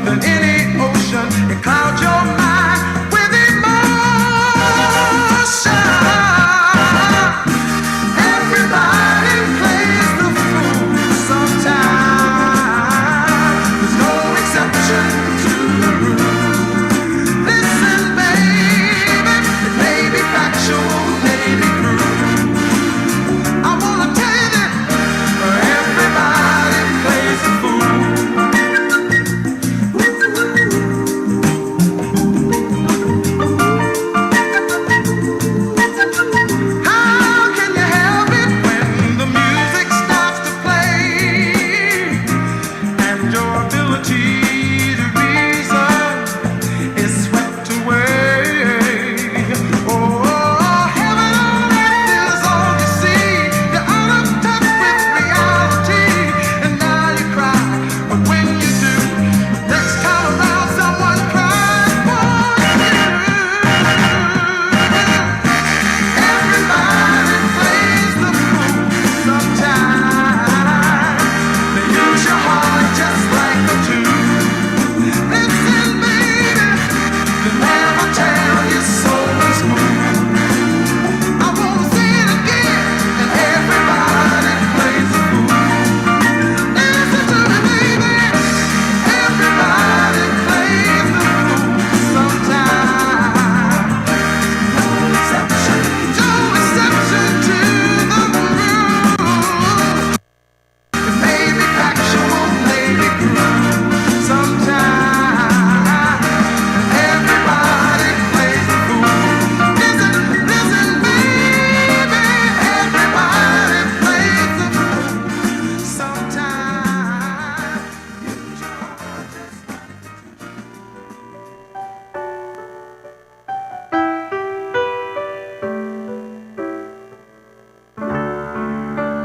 Than any ocean, it clouds your mind with emotion. Everybody plays the fool sometimes. There's no exception to the rule. Listen, baby, it may be factual, may be cruel. I wanna tell you that everybody plays the fool.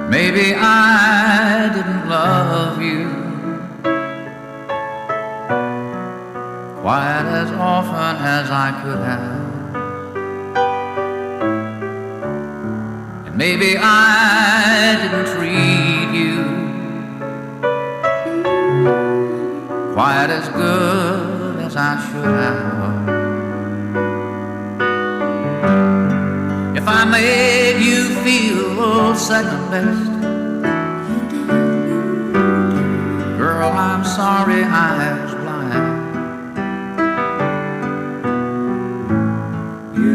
Maybe I didn't love you quite as often as I could have, and maybe I didn't treat you quite as good as I should have. If I made you feel second best, girl, I'm sorry I was blind.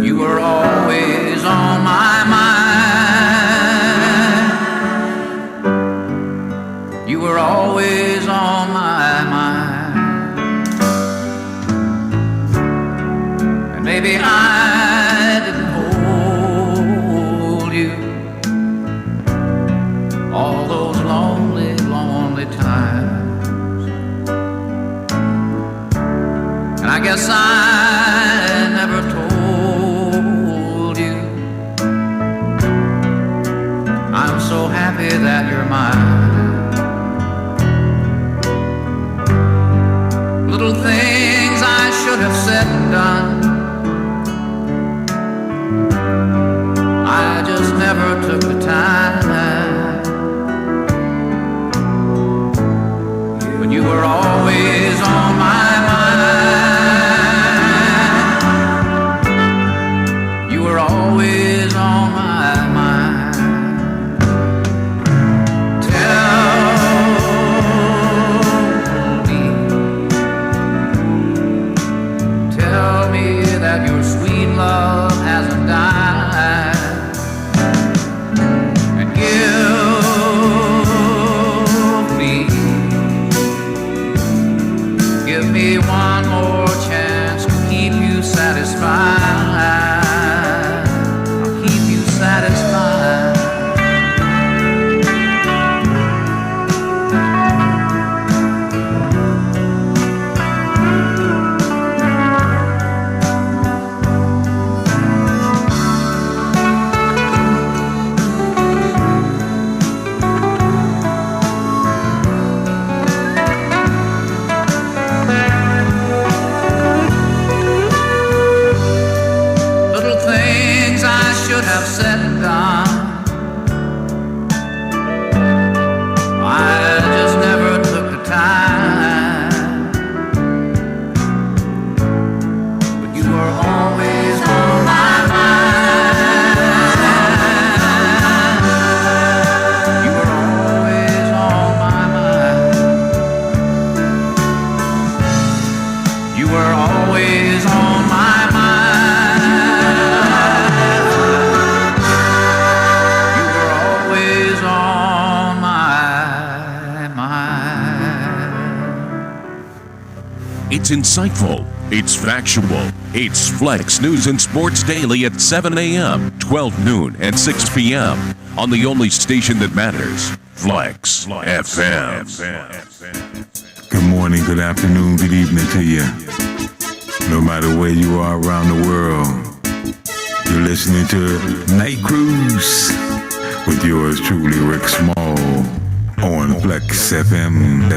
You were always on my mind. You were always on my mind. And maybe I didn't hold you all those lonely, lonely times. And I guess I never told you never took the time. But you were always on my mind. You were always on my mind. Tell me that your sweet love hasn't died. And give me one more chance to keep you satisfied. I'll keep you satisfied. Little things I should have said and done, I just never took the time. But you were always on my mind. You were always on my mind. You were always on my mind. You were always on my mind. It's insightful. It's factual. It's Flexx News and Sports Daily at 7 a.m., 12 noon, and 6 p.m. on the only station that matters, Flexx FM. Good morning, good afternoon, good evening to you. No matter where you are around the world, you're listening to Night Cruise with yours truly, Rick Small, on Flexx FM.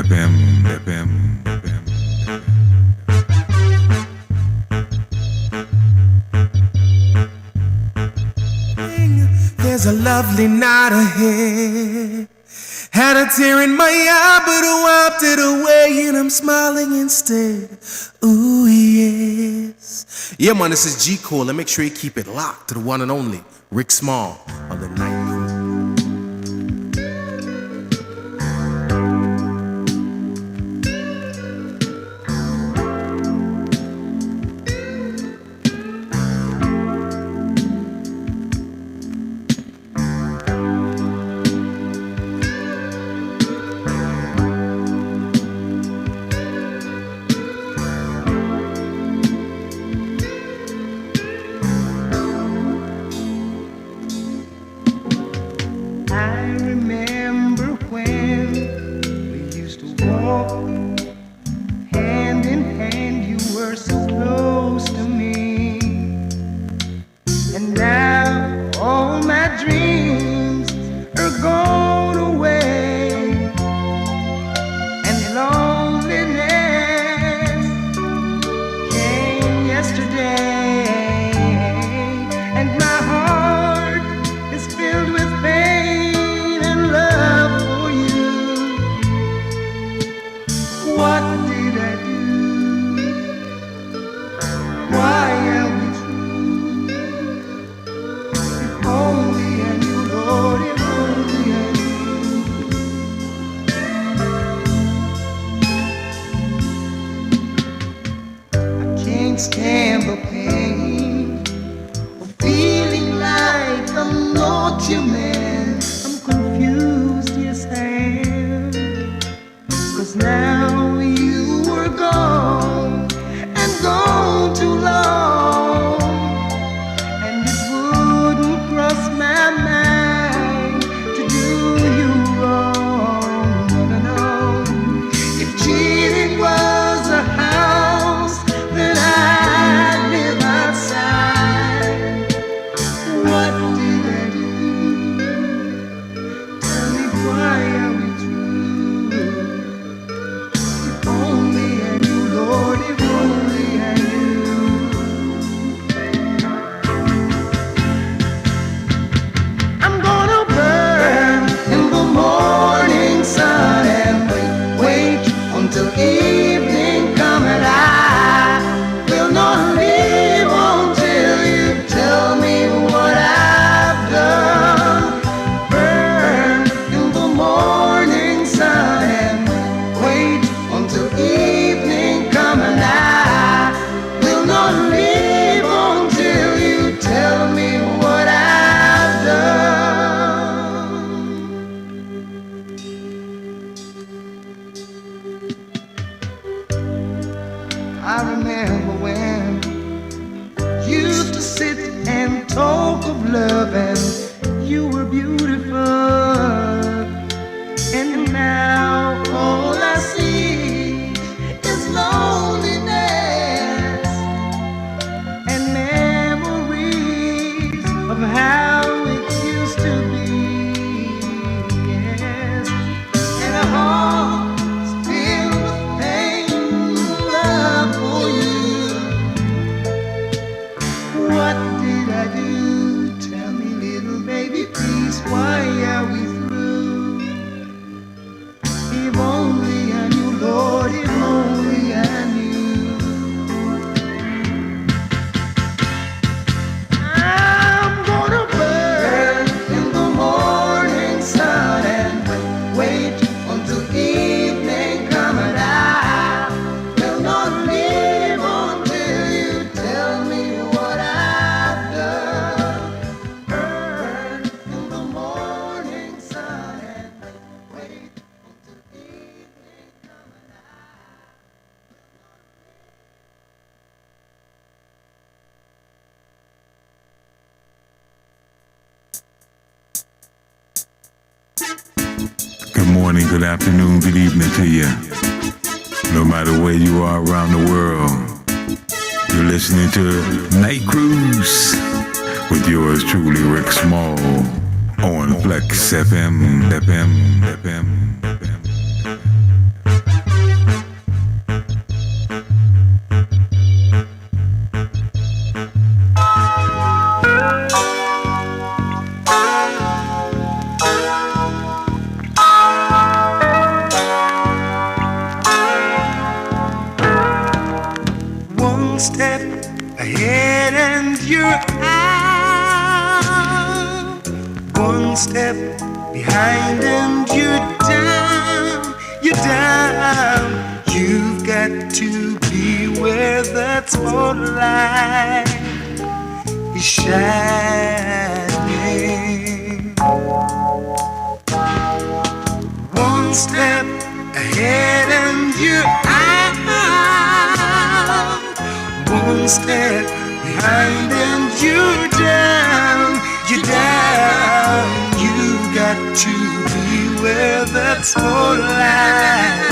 There's a lovely night ahead. Had a tear in my eye, but I wiped it away and I'm smiling instead. Ooh, yes. Yeah, man, this is G Cole, and make sure you keep it locked to the one and only Rick Small on the Night Cruise. how it used to be. Yes, and a heart's filled with pain, love for you. What did I do? Tell me, little baby, please. Why are we through? If only I knew, Lord, if only I knew. I'm gonna burn in the morning sun and wait until evening come, and I will not leave until you tell me what I've done. Burn in the morning sun and wait until evening come, and I Good morning, good afternoon, good evening to you. No matter where you are around the world, you're listening to Night Cruise with yours truly, Rick Small, on Flexx FM. One step ahead and you're out. One step behind and you're down. You're down. You've got to be where that spotlight is shining. One step ahead and you're out. One step behind and you're down. You're down. You got to be where that spotlight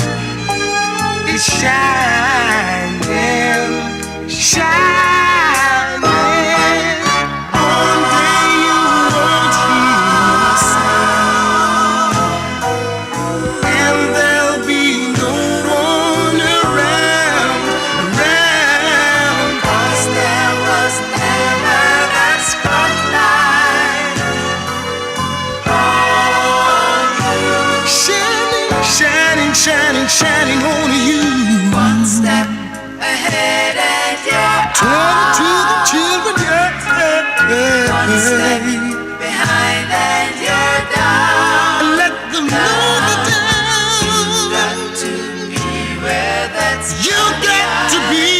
is shining, shining. One day you won't hear a sound, and there'll be no one around. 'Cause there was never that spotlight on you. Shining, shining, shining, shining on you. One step ahead and you're turn to the children, yeah. One step behind and you're down. Let them know that you've got to be where that's you got to be.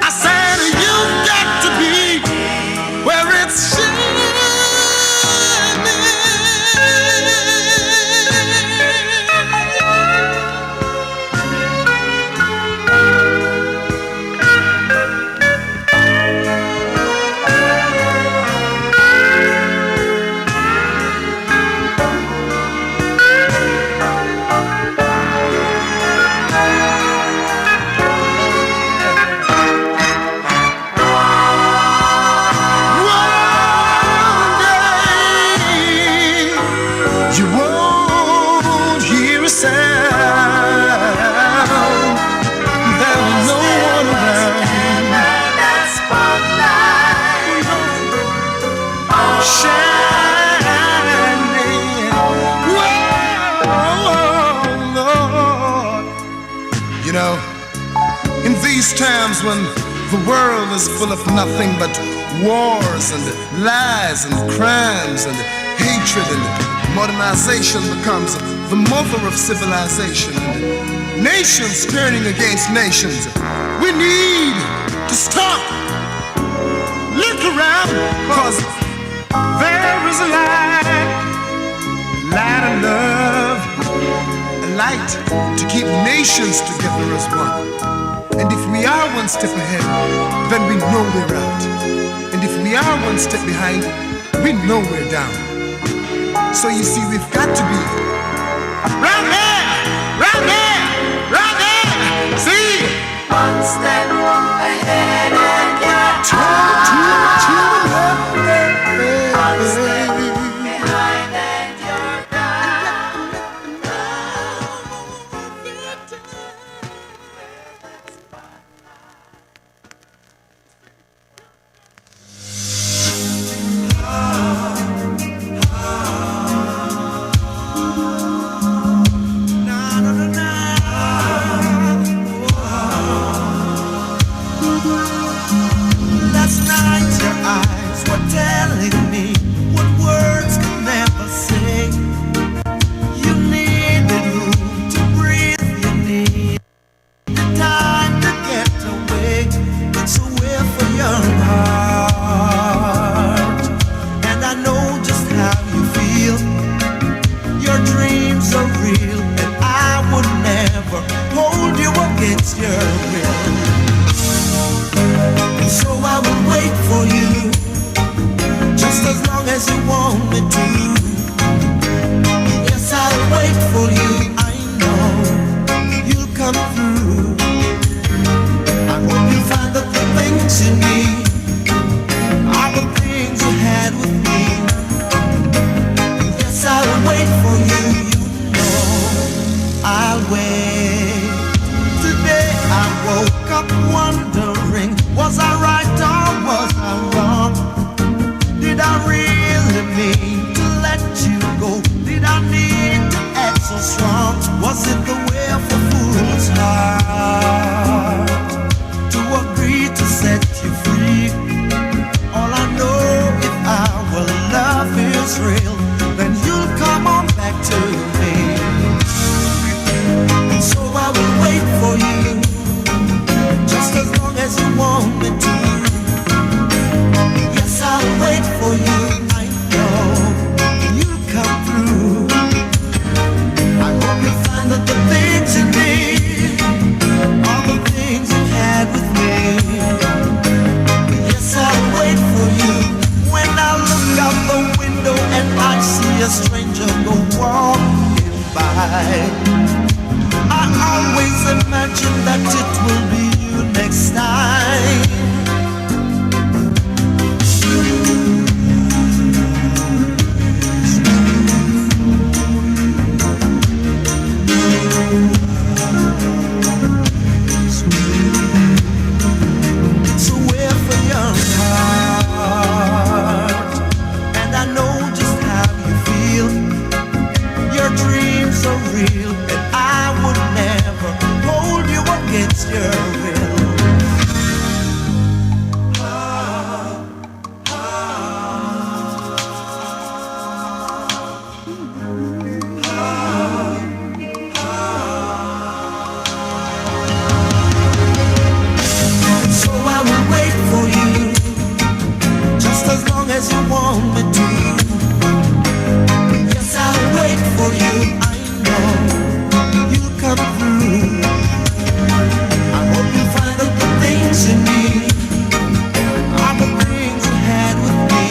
I said you've got to be where it's you won't hear a sound. There's no one around. That spotlight shining. Whoa, Lord. You know, in these times when the world is full of nothing but wars and lies and crimes and hatred, and modernization becomes the mother of civilization, and nations turning against nations. We need to stop, look around, cause there is a light, light of love, a light to keep nations together as one. And if we are one step ahead, then we know we're out. And if we are one step behind, we know we're down. So you see, we've got to be right there, right there, right there. See? One step ahead and you're turn to the children. One step want me to. Yes, I'll wait for you. I know you'll come through. I hope you find that the things you need are the things you had with me. Yes, I'll wait for you. You know I'll wait. Today I woke up wondering, was I right or was I wrong? Did I really mean to let you go? Did I need to act so strong? Was it the way of a fool's heart to agree to set you free? All I know, if our love is real, then you'll come on back to me. And so I will wait for you, just as long as you want me to. Yes, I'll wait for you. I know you'll come through. I hope you find that the things you need are the things you had with me. Yes, I'll wait for you. When I look out the window and I see a stranger go walking by, I always imagine that it will be you next time. So we're for your heart, and I know just how you feel. Your dreams are real, and I would never hold you against your will. So I will wait for you, just as long as you want me to. Yes, I'll wait for you. I know you'll come through. I hope you find that the things you need are the things you had with me.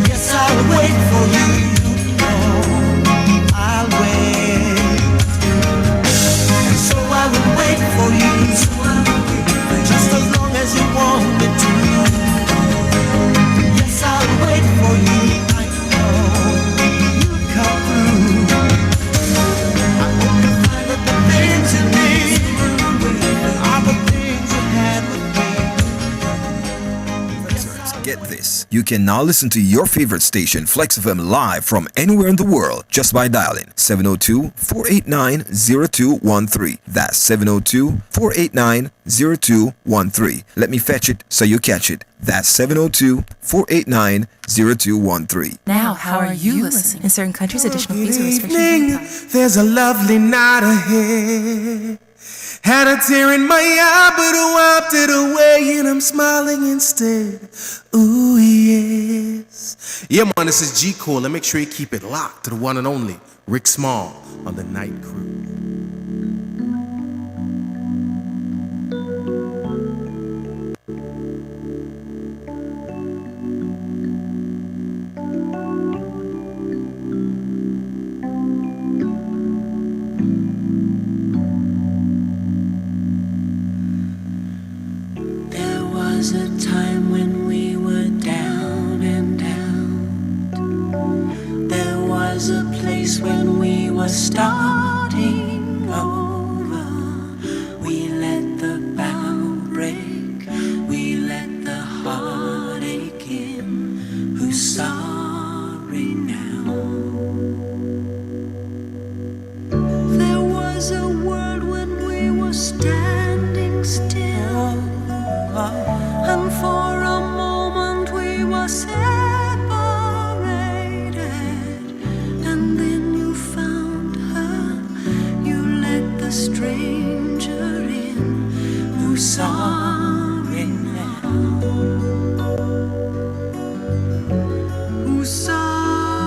Yes, I'll wait for you. You know I'll wait. And so I will wait for you, just as long as you want me to. Yes, I'll wait for you. I know you'll come through. I hope you find that the things you need are the things you had with me. Get this. You can now listen to your favorite station, Flexx FM, live from anywhere in the world just by dialing 702-489-0213. That's 702-489-0213. Let me fetch it so you catch it. That's 702-489-0213. Now, how are you listening? In certain countries, additional fees or restrictions may Evening, apply. there's a lovely night ahead. Had a tear in my eye, but I wiped it away and I'm smiling instead. Ooh, yes. Yeah, man, this is G Cole, and make sure you keep it locked to the one and only Rick Small on the Night Crew. There was a time when we were down and out. There was a place when we were starting over. We let the bow break, we let the heartache in. Who's sorry now? There was a world when we were standing still, and for a moment we were separated. And then you found her, you let the stranger in. Who's sorry now? Who's sorry?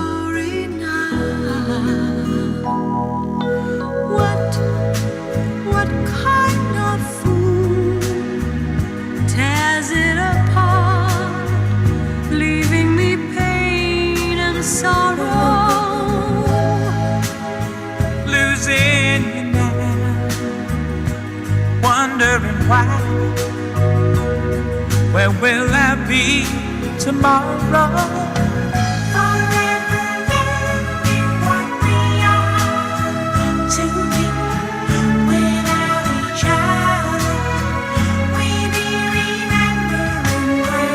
why. Where will I be tomorrow? Forever learning what we are to be without each other. We be remembering when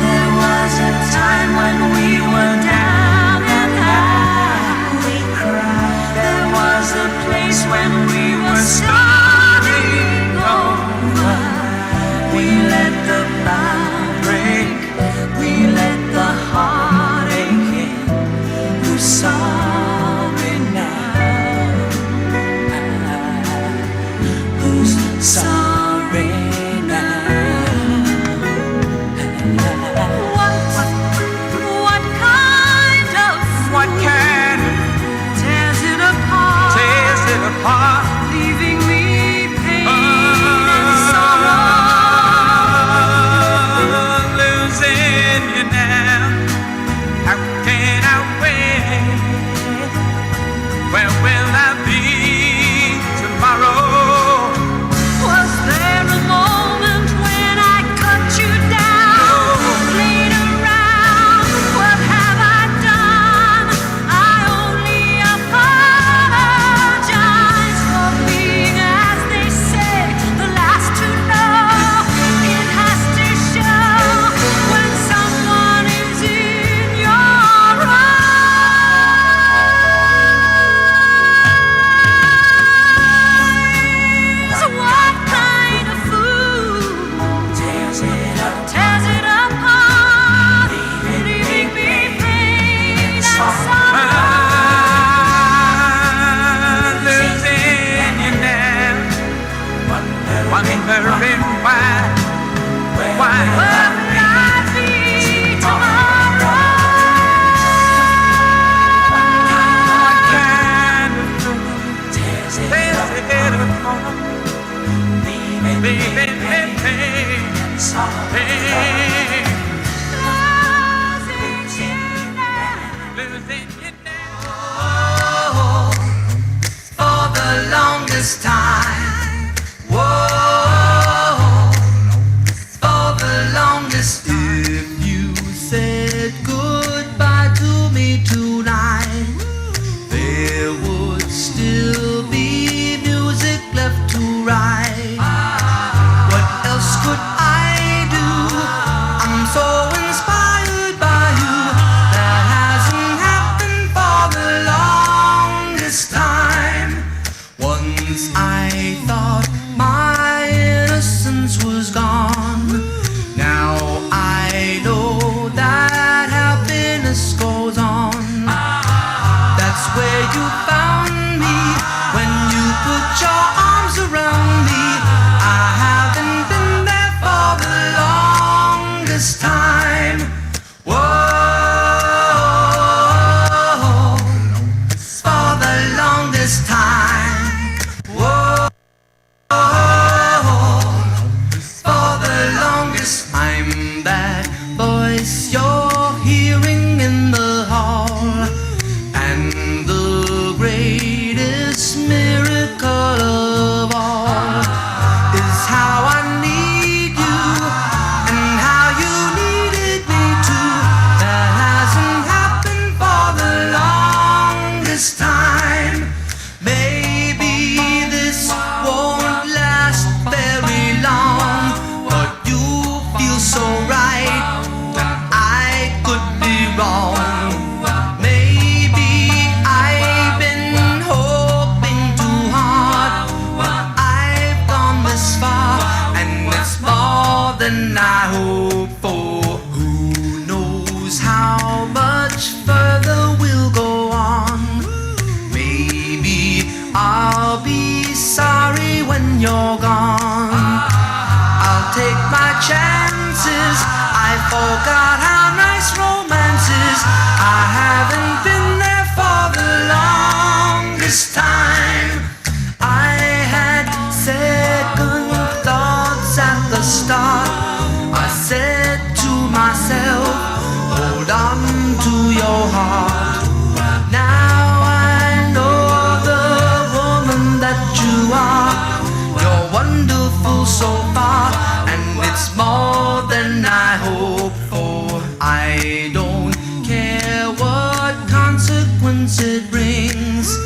there was a time when we were down and high. We cried. There was a place when we were starting over. We let the bond break. We let the heartache in. Who's sorry now? Who's sorry now? What kind of tears it apart? Tears it apart. Leaving me pain and sorrow. Losing you now. How can I wait? Where will I be tomorrow? Was there a moment when I cut you down? Played around? What have I done? I only apologize for being, as they say, the last to know. It has to show when someone is in your eyes. What kind of fool tears it apart, leaving me pain and sorrow? Losing you now. Wondering why. Why? Where will I be tomorrow? What kind of fool tears it apart? Leaving me pain and sorrow. Losing you now. For the longest time, for the longest time. If you said goodbye to me tonight, there would still be music left to write. What else could I do? I'm so inspired by you. That hasn't happened for the longest time. Once I thought my innocence was gone. Now I know that happiness goes on. That's where you found me when you put your arms around me. I haven't been there for the longest time. Whoa, for the longest time. Whoa, for the longest time. That voice you're hearing in the hall, and the greatest miracle of all is how I need you and how you needed me too. That hasn't happened for the longest time. Maybe this won't last very long, but you feel so right that I could be wrong. Maybe I've been hoping too hard, but I've gone this far, and it's more than I hoped for. Who knows how much further we'll go on? Maybe I'll be sorry when you're gone. I'll take my chances. I forgot how nice romance is. I haven't been there for the longest time. I had second thoughts at the start. I said to myself, hold on to your heart. Now I know the woman that you are. You're wonderful so far. importance it brings.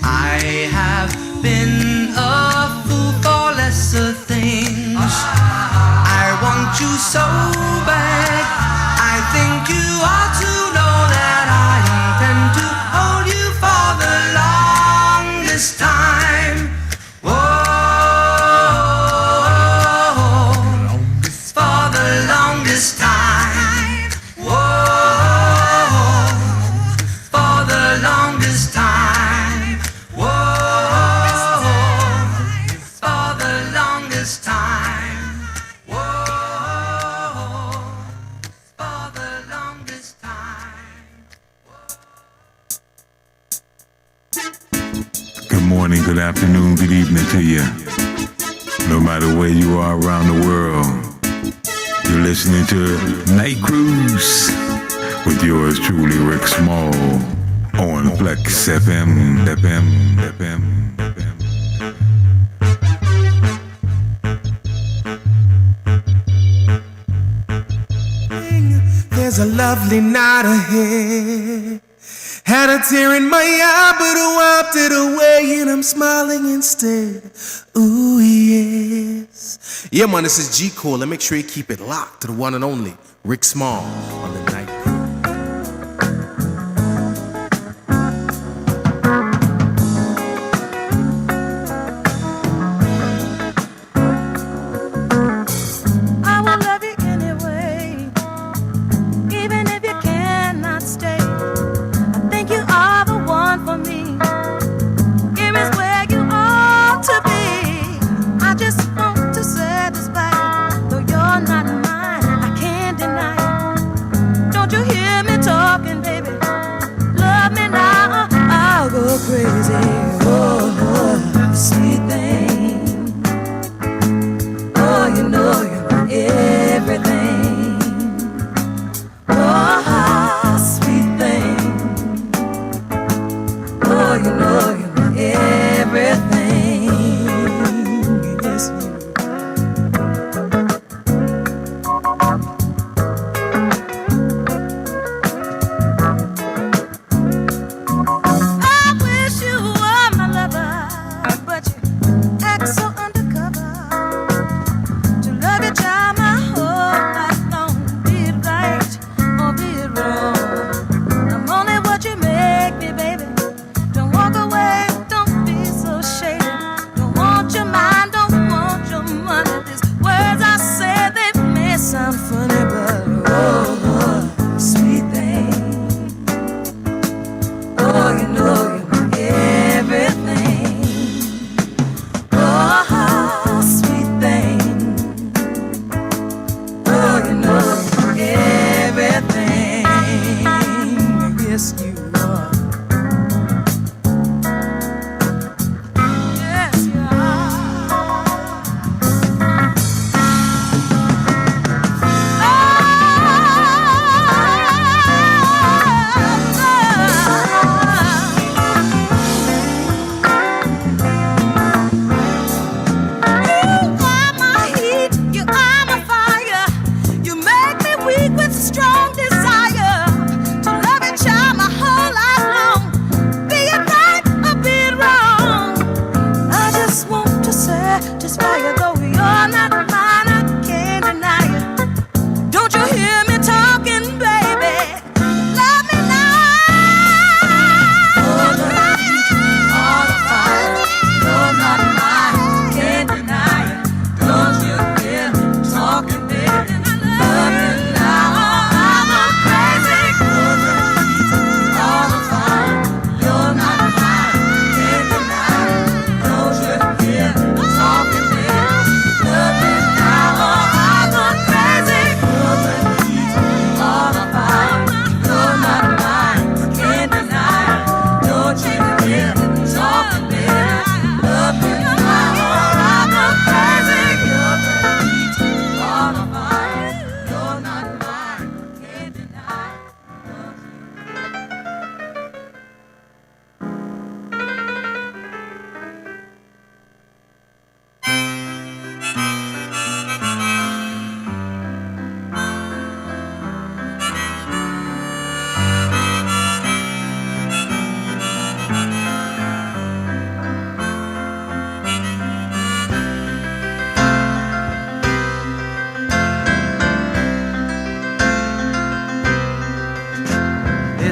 I have been a fool for lesser things. I want you so bad. I think you ought to know that I intend to hold you for the longest time. Whoa, for the longest time. Whoa, for the longest time. Whoa, for the longest time. Whoa, for the longest time. Good morning, good afternoon, good evening to you. No matter where you are around the world, you're listening to Night Cruise with yours truly, Rick Small, on Flexx FM. There's a lovely night ahead. Had a tear in my eye, but I wiped it away and I'm smiling instead. Ooh, yes. Yeah, man, this is G Cool, and make sure you keep it locked to the one and only Rick Small on the night. I will love you anyway, even if you cannot stay. I think you are the one for me. Here is where you ought to be. I just want to satisfy you, though you're not mine. I can't deny it. Don't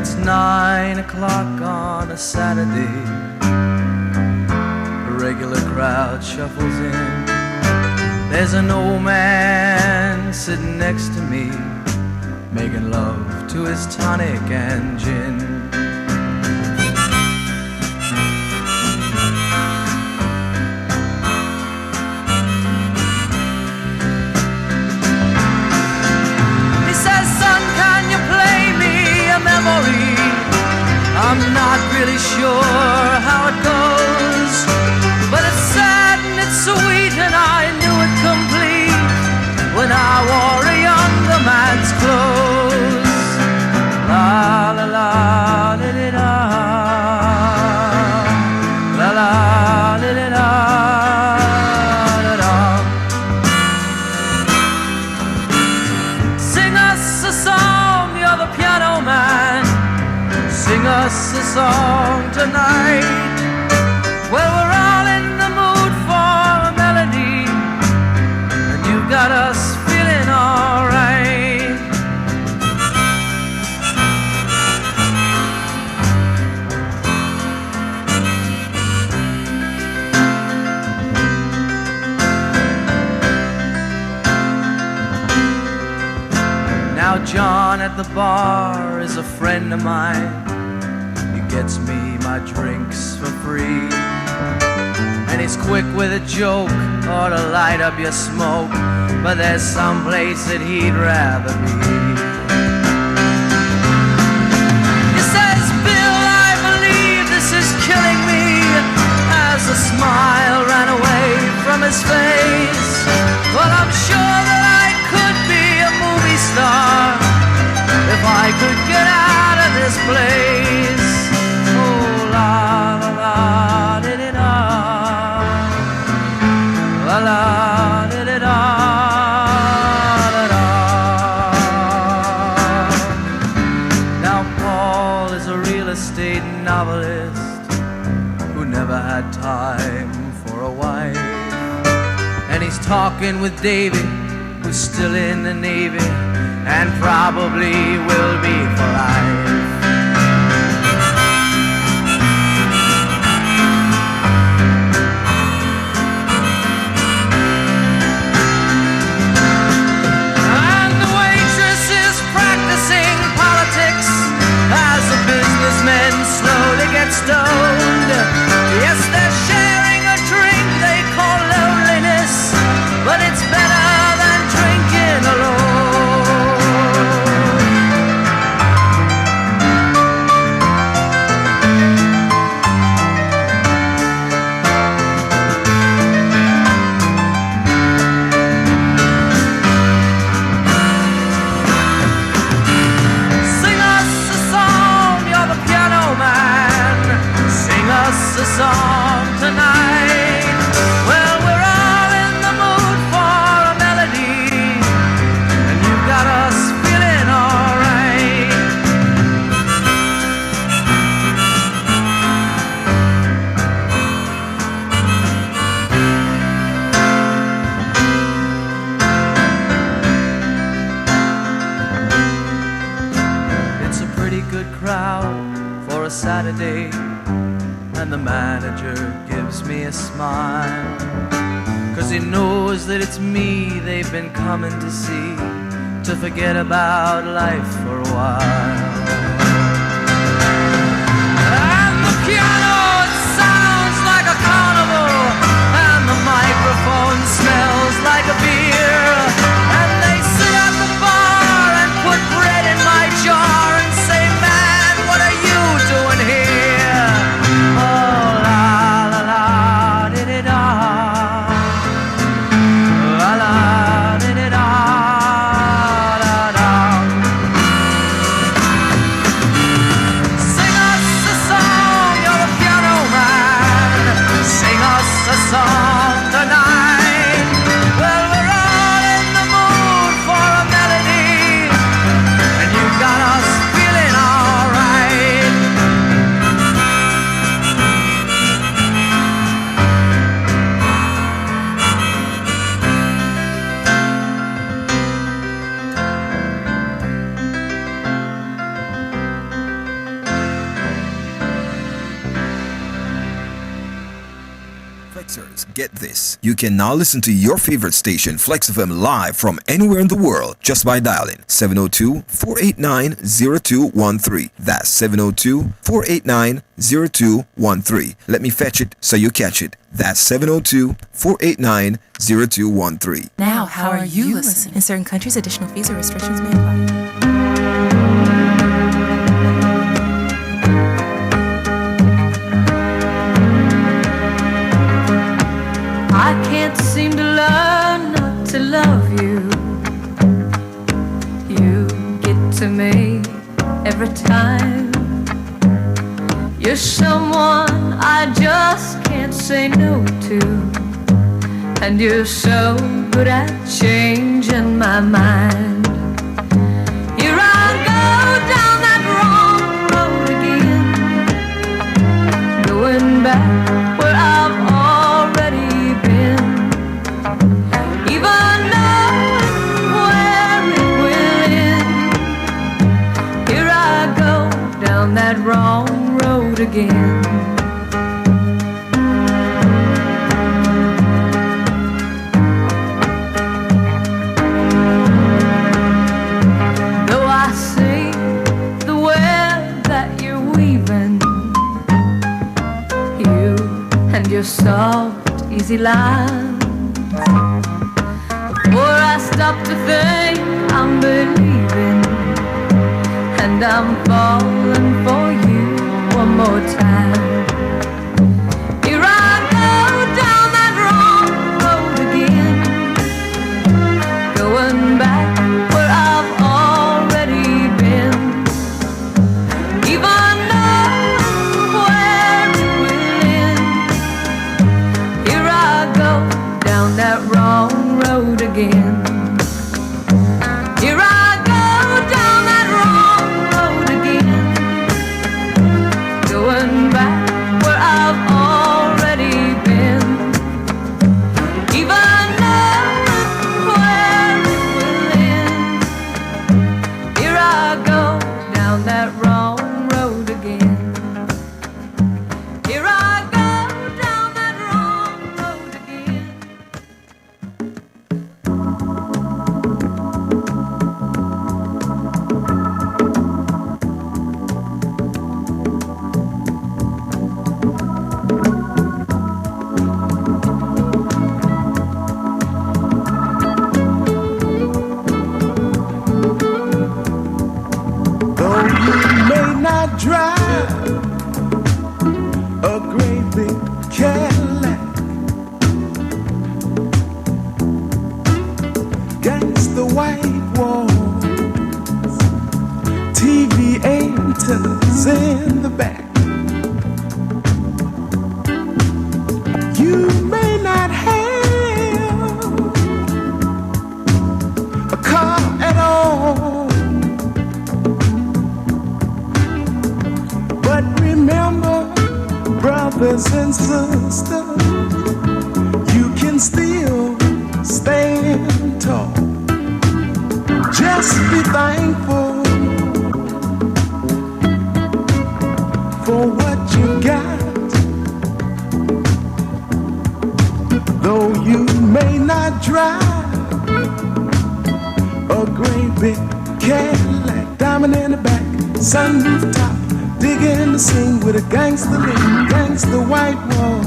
it's 9 o'clock on a Saturday. The regular crowd shuffles in. There's an old man sitting next to me, making love to his tonic and gin. He says, son, can you play me a memory? I'm not really sure how it goes, but it's sad and it's sweet, and I knew it complete when I wore a younger man's clothes. La la la li li la, la la li li la, la la. Sing us a song, you're the piano man. Sing us a song tonight. Well, we're all in the mood for a melody, and you've got us feeling alright. Now John at the bar is a friend of mine. He gets me my drinks for free, and he's quick with a joke or to light up your smoke, but there's some place that he'd rather be. He says, Bill, I believe this is killing me, as a smile ran away from his face. Well, I'm sure that I could be a movie star if I could get out of this place. Oh, la la la di di da, la la di di da, da da. Now Paul is a real estate novelist who never had time for a wife, and he's talking with David, who's still in the Navy and probably will be for life. And the waitress is practicing politics as the businessmen slowly get stoned. Yes, they're sharing a drink they call loneliness, but it's better than drinking alone. Sing us a song, you're the piano man. Sing us a song tonight. Well, we're all in the mood for a melody, and you've got us feeling alright. It's a pretty good crowd for a Saturday, and the manager gives me a smile, 'cause he knows that it's me they've been coming to see, to forget about life for a while. And the piano, it sounds like a carnival, and the microphone smells like a beer, and they sit at the bar and put bread in my jar and say, man, what are you doing here? Oh, la la la di di da, la la di di da, da da. Get this. You can now listen to your favorite station, Flexx FM, live from anywhere in the world just by dialing 702-489-0213. That's 702-489-0213. Let me fetch it so you catch it. That's 702-489-0213. Now, how are you listening? In certain countries, additional fees or restrictions may apply. I can't seem to learn not to love you. You get to me every time. You're someone I just can't say no to. And you're so good at changing my mind. Here I go down that wrong road again, going back where I've already been, even knowing where it will end. Here I go down that wrong road again. Though I see the web that you're weaving, you and your soft, easy lines. Before I stop to think, I'm believing, and I'm falling for you one more time. Here I go down that wrong road again, going back where I've already been, even knowing where it will end. Here I go down that wrong road again. Here I go down that wrong road again, going back where I've already been, even knowing where it will end. Here I go down that wrong road again. Here I go down that wrong road again. Though you may not drive a great big Cadillac, against the white walls, TV antennas in the back. You may not have a car at all, but remember, brothers and sisters, you can still stand tall. Just be thankful for what you got. Though you may not drive a great big Cadillac, diamond in the back, sunroof top, digging the scene with a gangster lean, gangster white wall,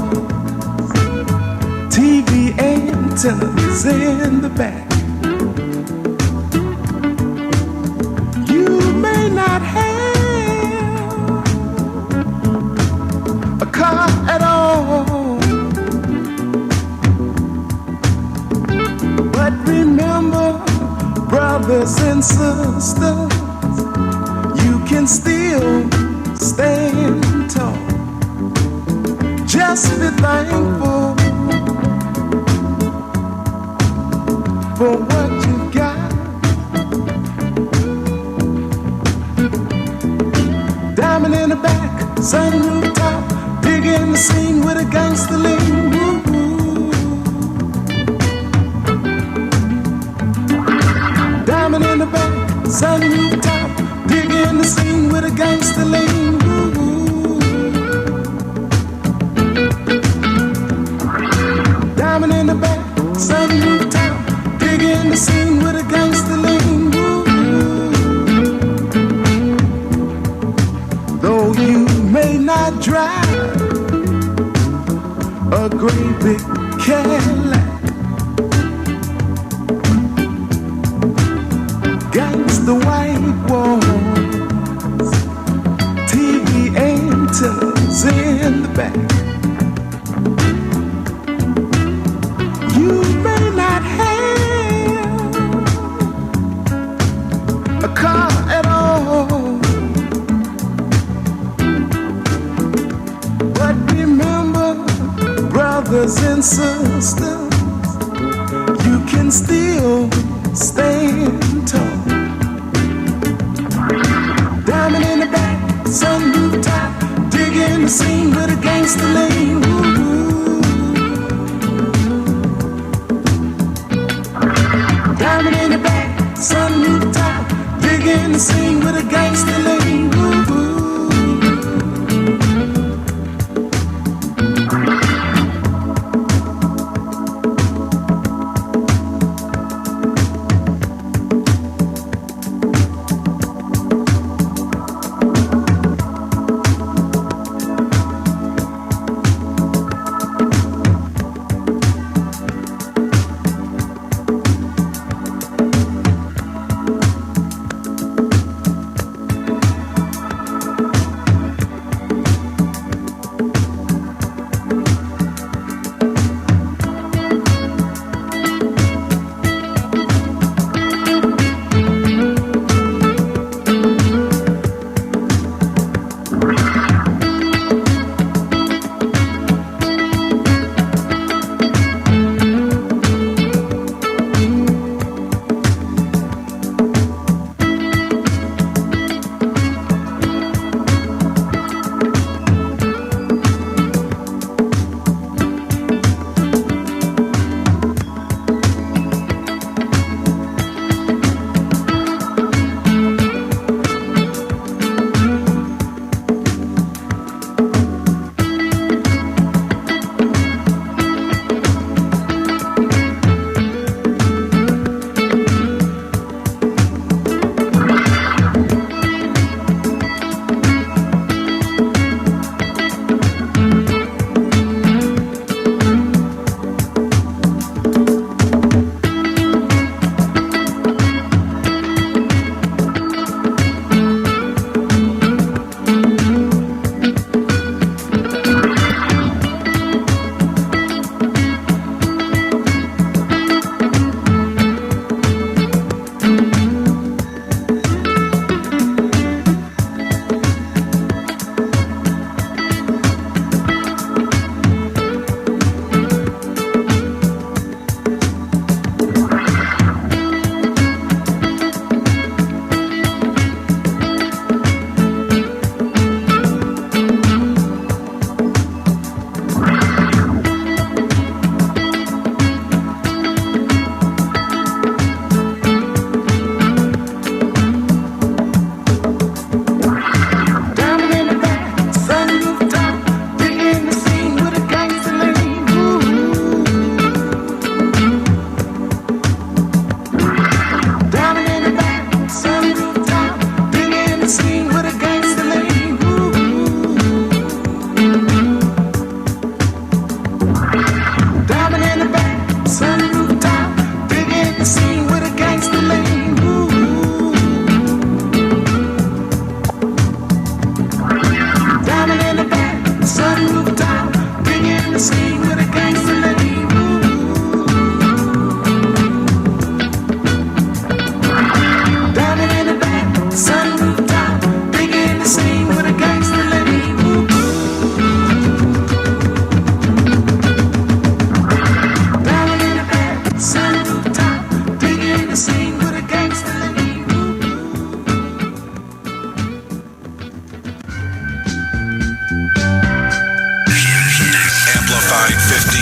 TV antennas in the back. You may not have a car at all, but remember, brothers and sisters, you can still stand tall. Just be thankful for what you got. Diamond in the back, sunroof top, digging the scene with a gangster lean. Woo-hoo. Diamond in the back, sunroof top, digging the scene with a gangster lean. Woo-hoo. though you may not drive a great big Cadillac, gangsta white walls, TV antennas in the back. You may not have a car at all, but remember, brothers and sisters, you can still stand tall. Diamond in the back, sunroof top, digging the scene with a gangster lean. Diamond in the back, sunroof top, digging the scene with a gangster lean.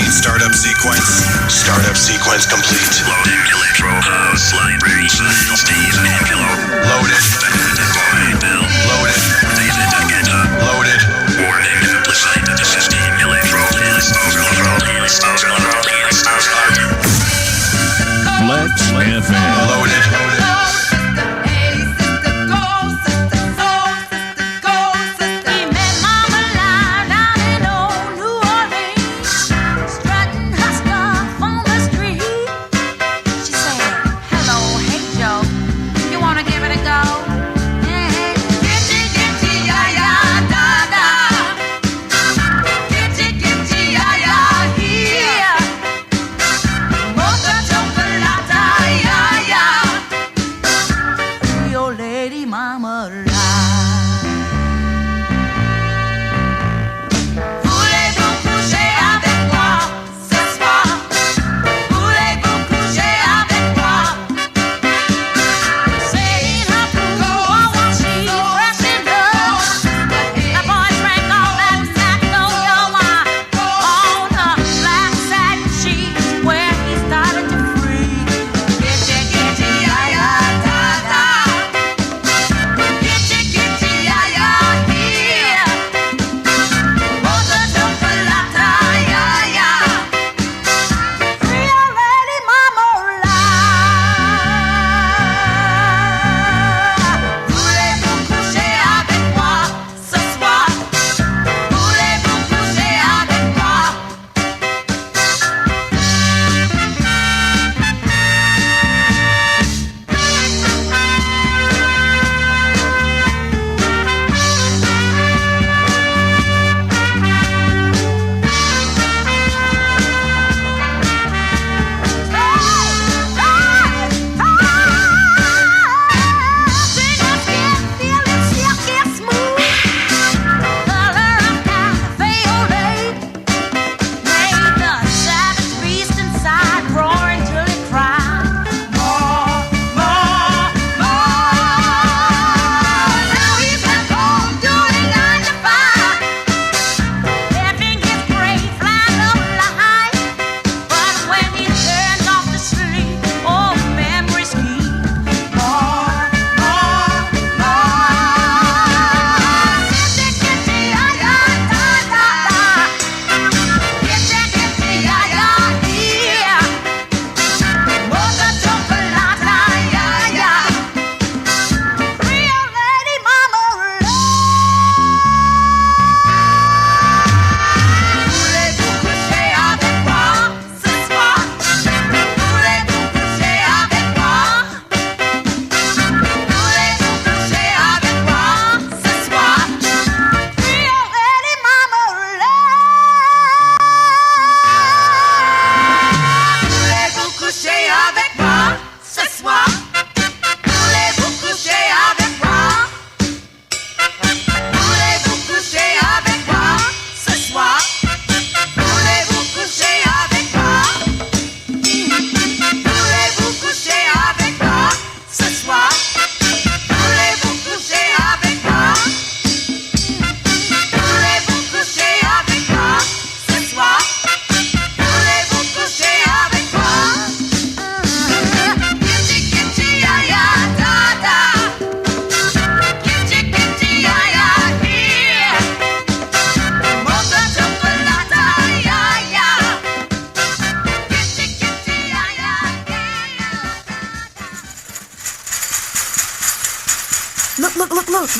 Startup sequence. Startup sequence complete. Loading electro house library file Steve Angelo. Loaded. Bill. Loaded. David Agenda. Loaded. Warning. Amplified to 15 electro list. Flexx FM. Loaded.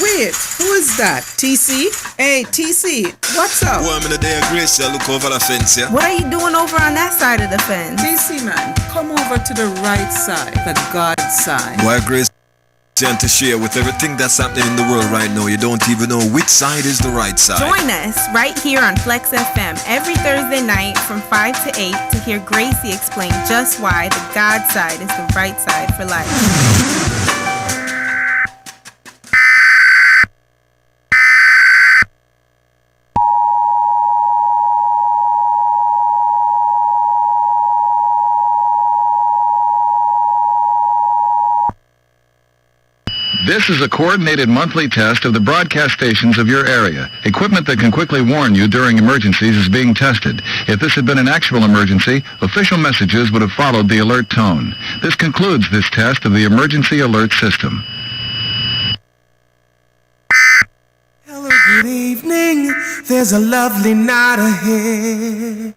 Wait, who is that? TC? Hey, TC, what's up? Boy, I'm in the day of grace, yeah. Look over the fence, yeah. What are you doing over on that side of the fence? TC, man, come over to the right side, the God side. Boy, grace and to share with everything that's happening in the world right now. You don't even know which side is the right side. Join us right here on Flexx FM every Thursday night from 5 to 8 to hear Gracie explain just why the God side is the right side for life. This is a coordinated monthly test of the broadcast stations of your area. Equipment that can quickly warn you during emergencies is being tested. If this had been an actual emergency, official messages would have followed the alert tone. This concludes this test of the emergency alert system. Hello, good evening. There's a lovely night ahead.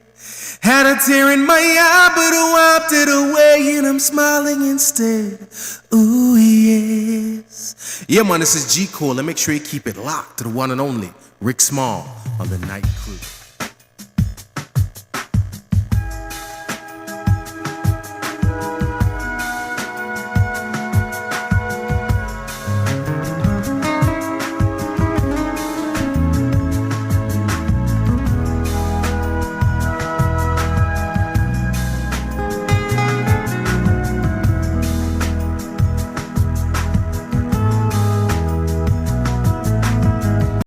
Had a tear in my eye, but I wiped it away and I'm smiling instead. Ooh, yes. Yeah, man, this is G Cole, and make sure you keep it locked to the one and only Rick Small on the Night Crew.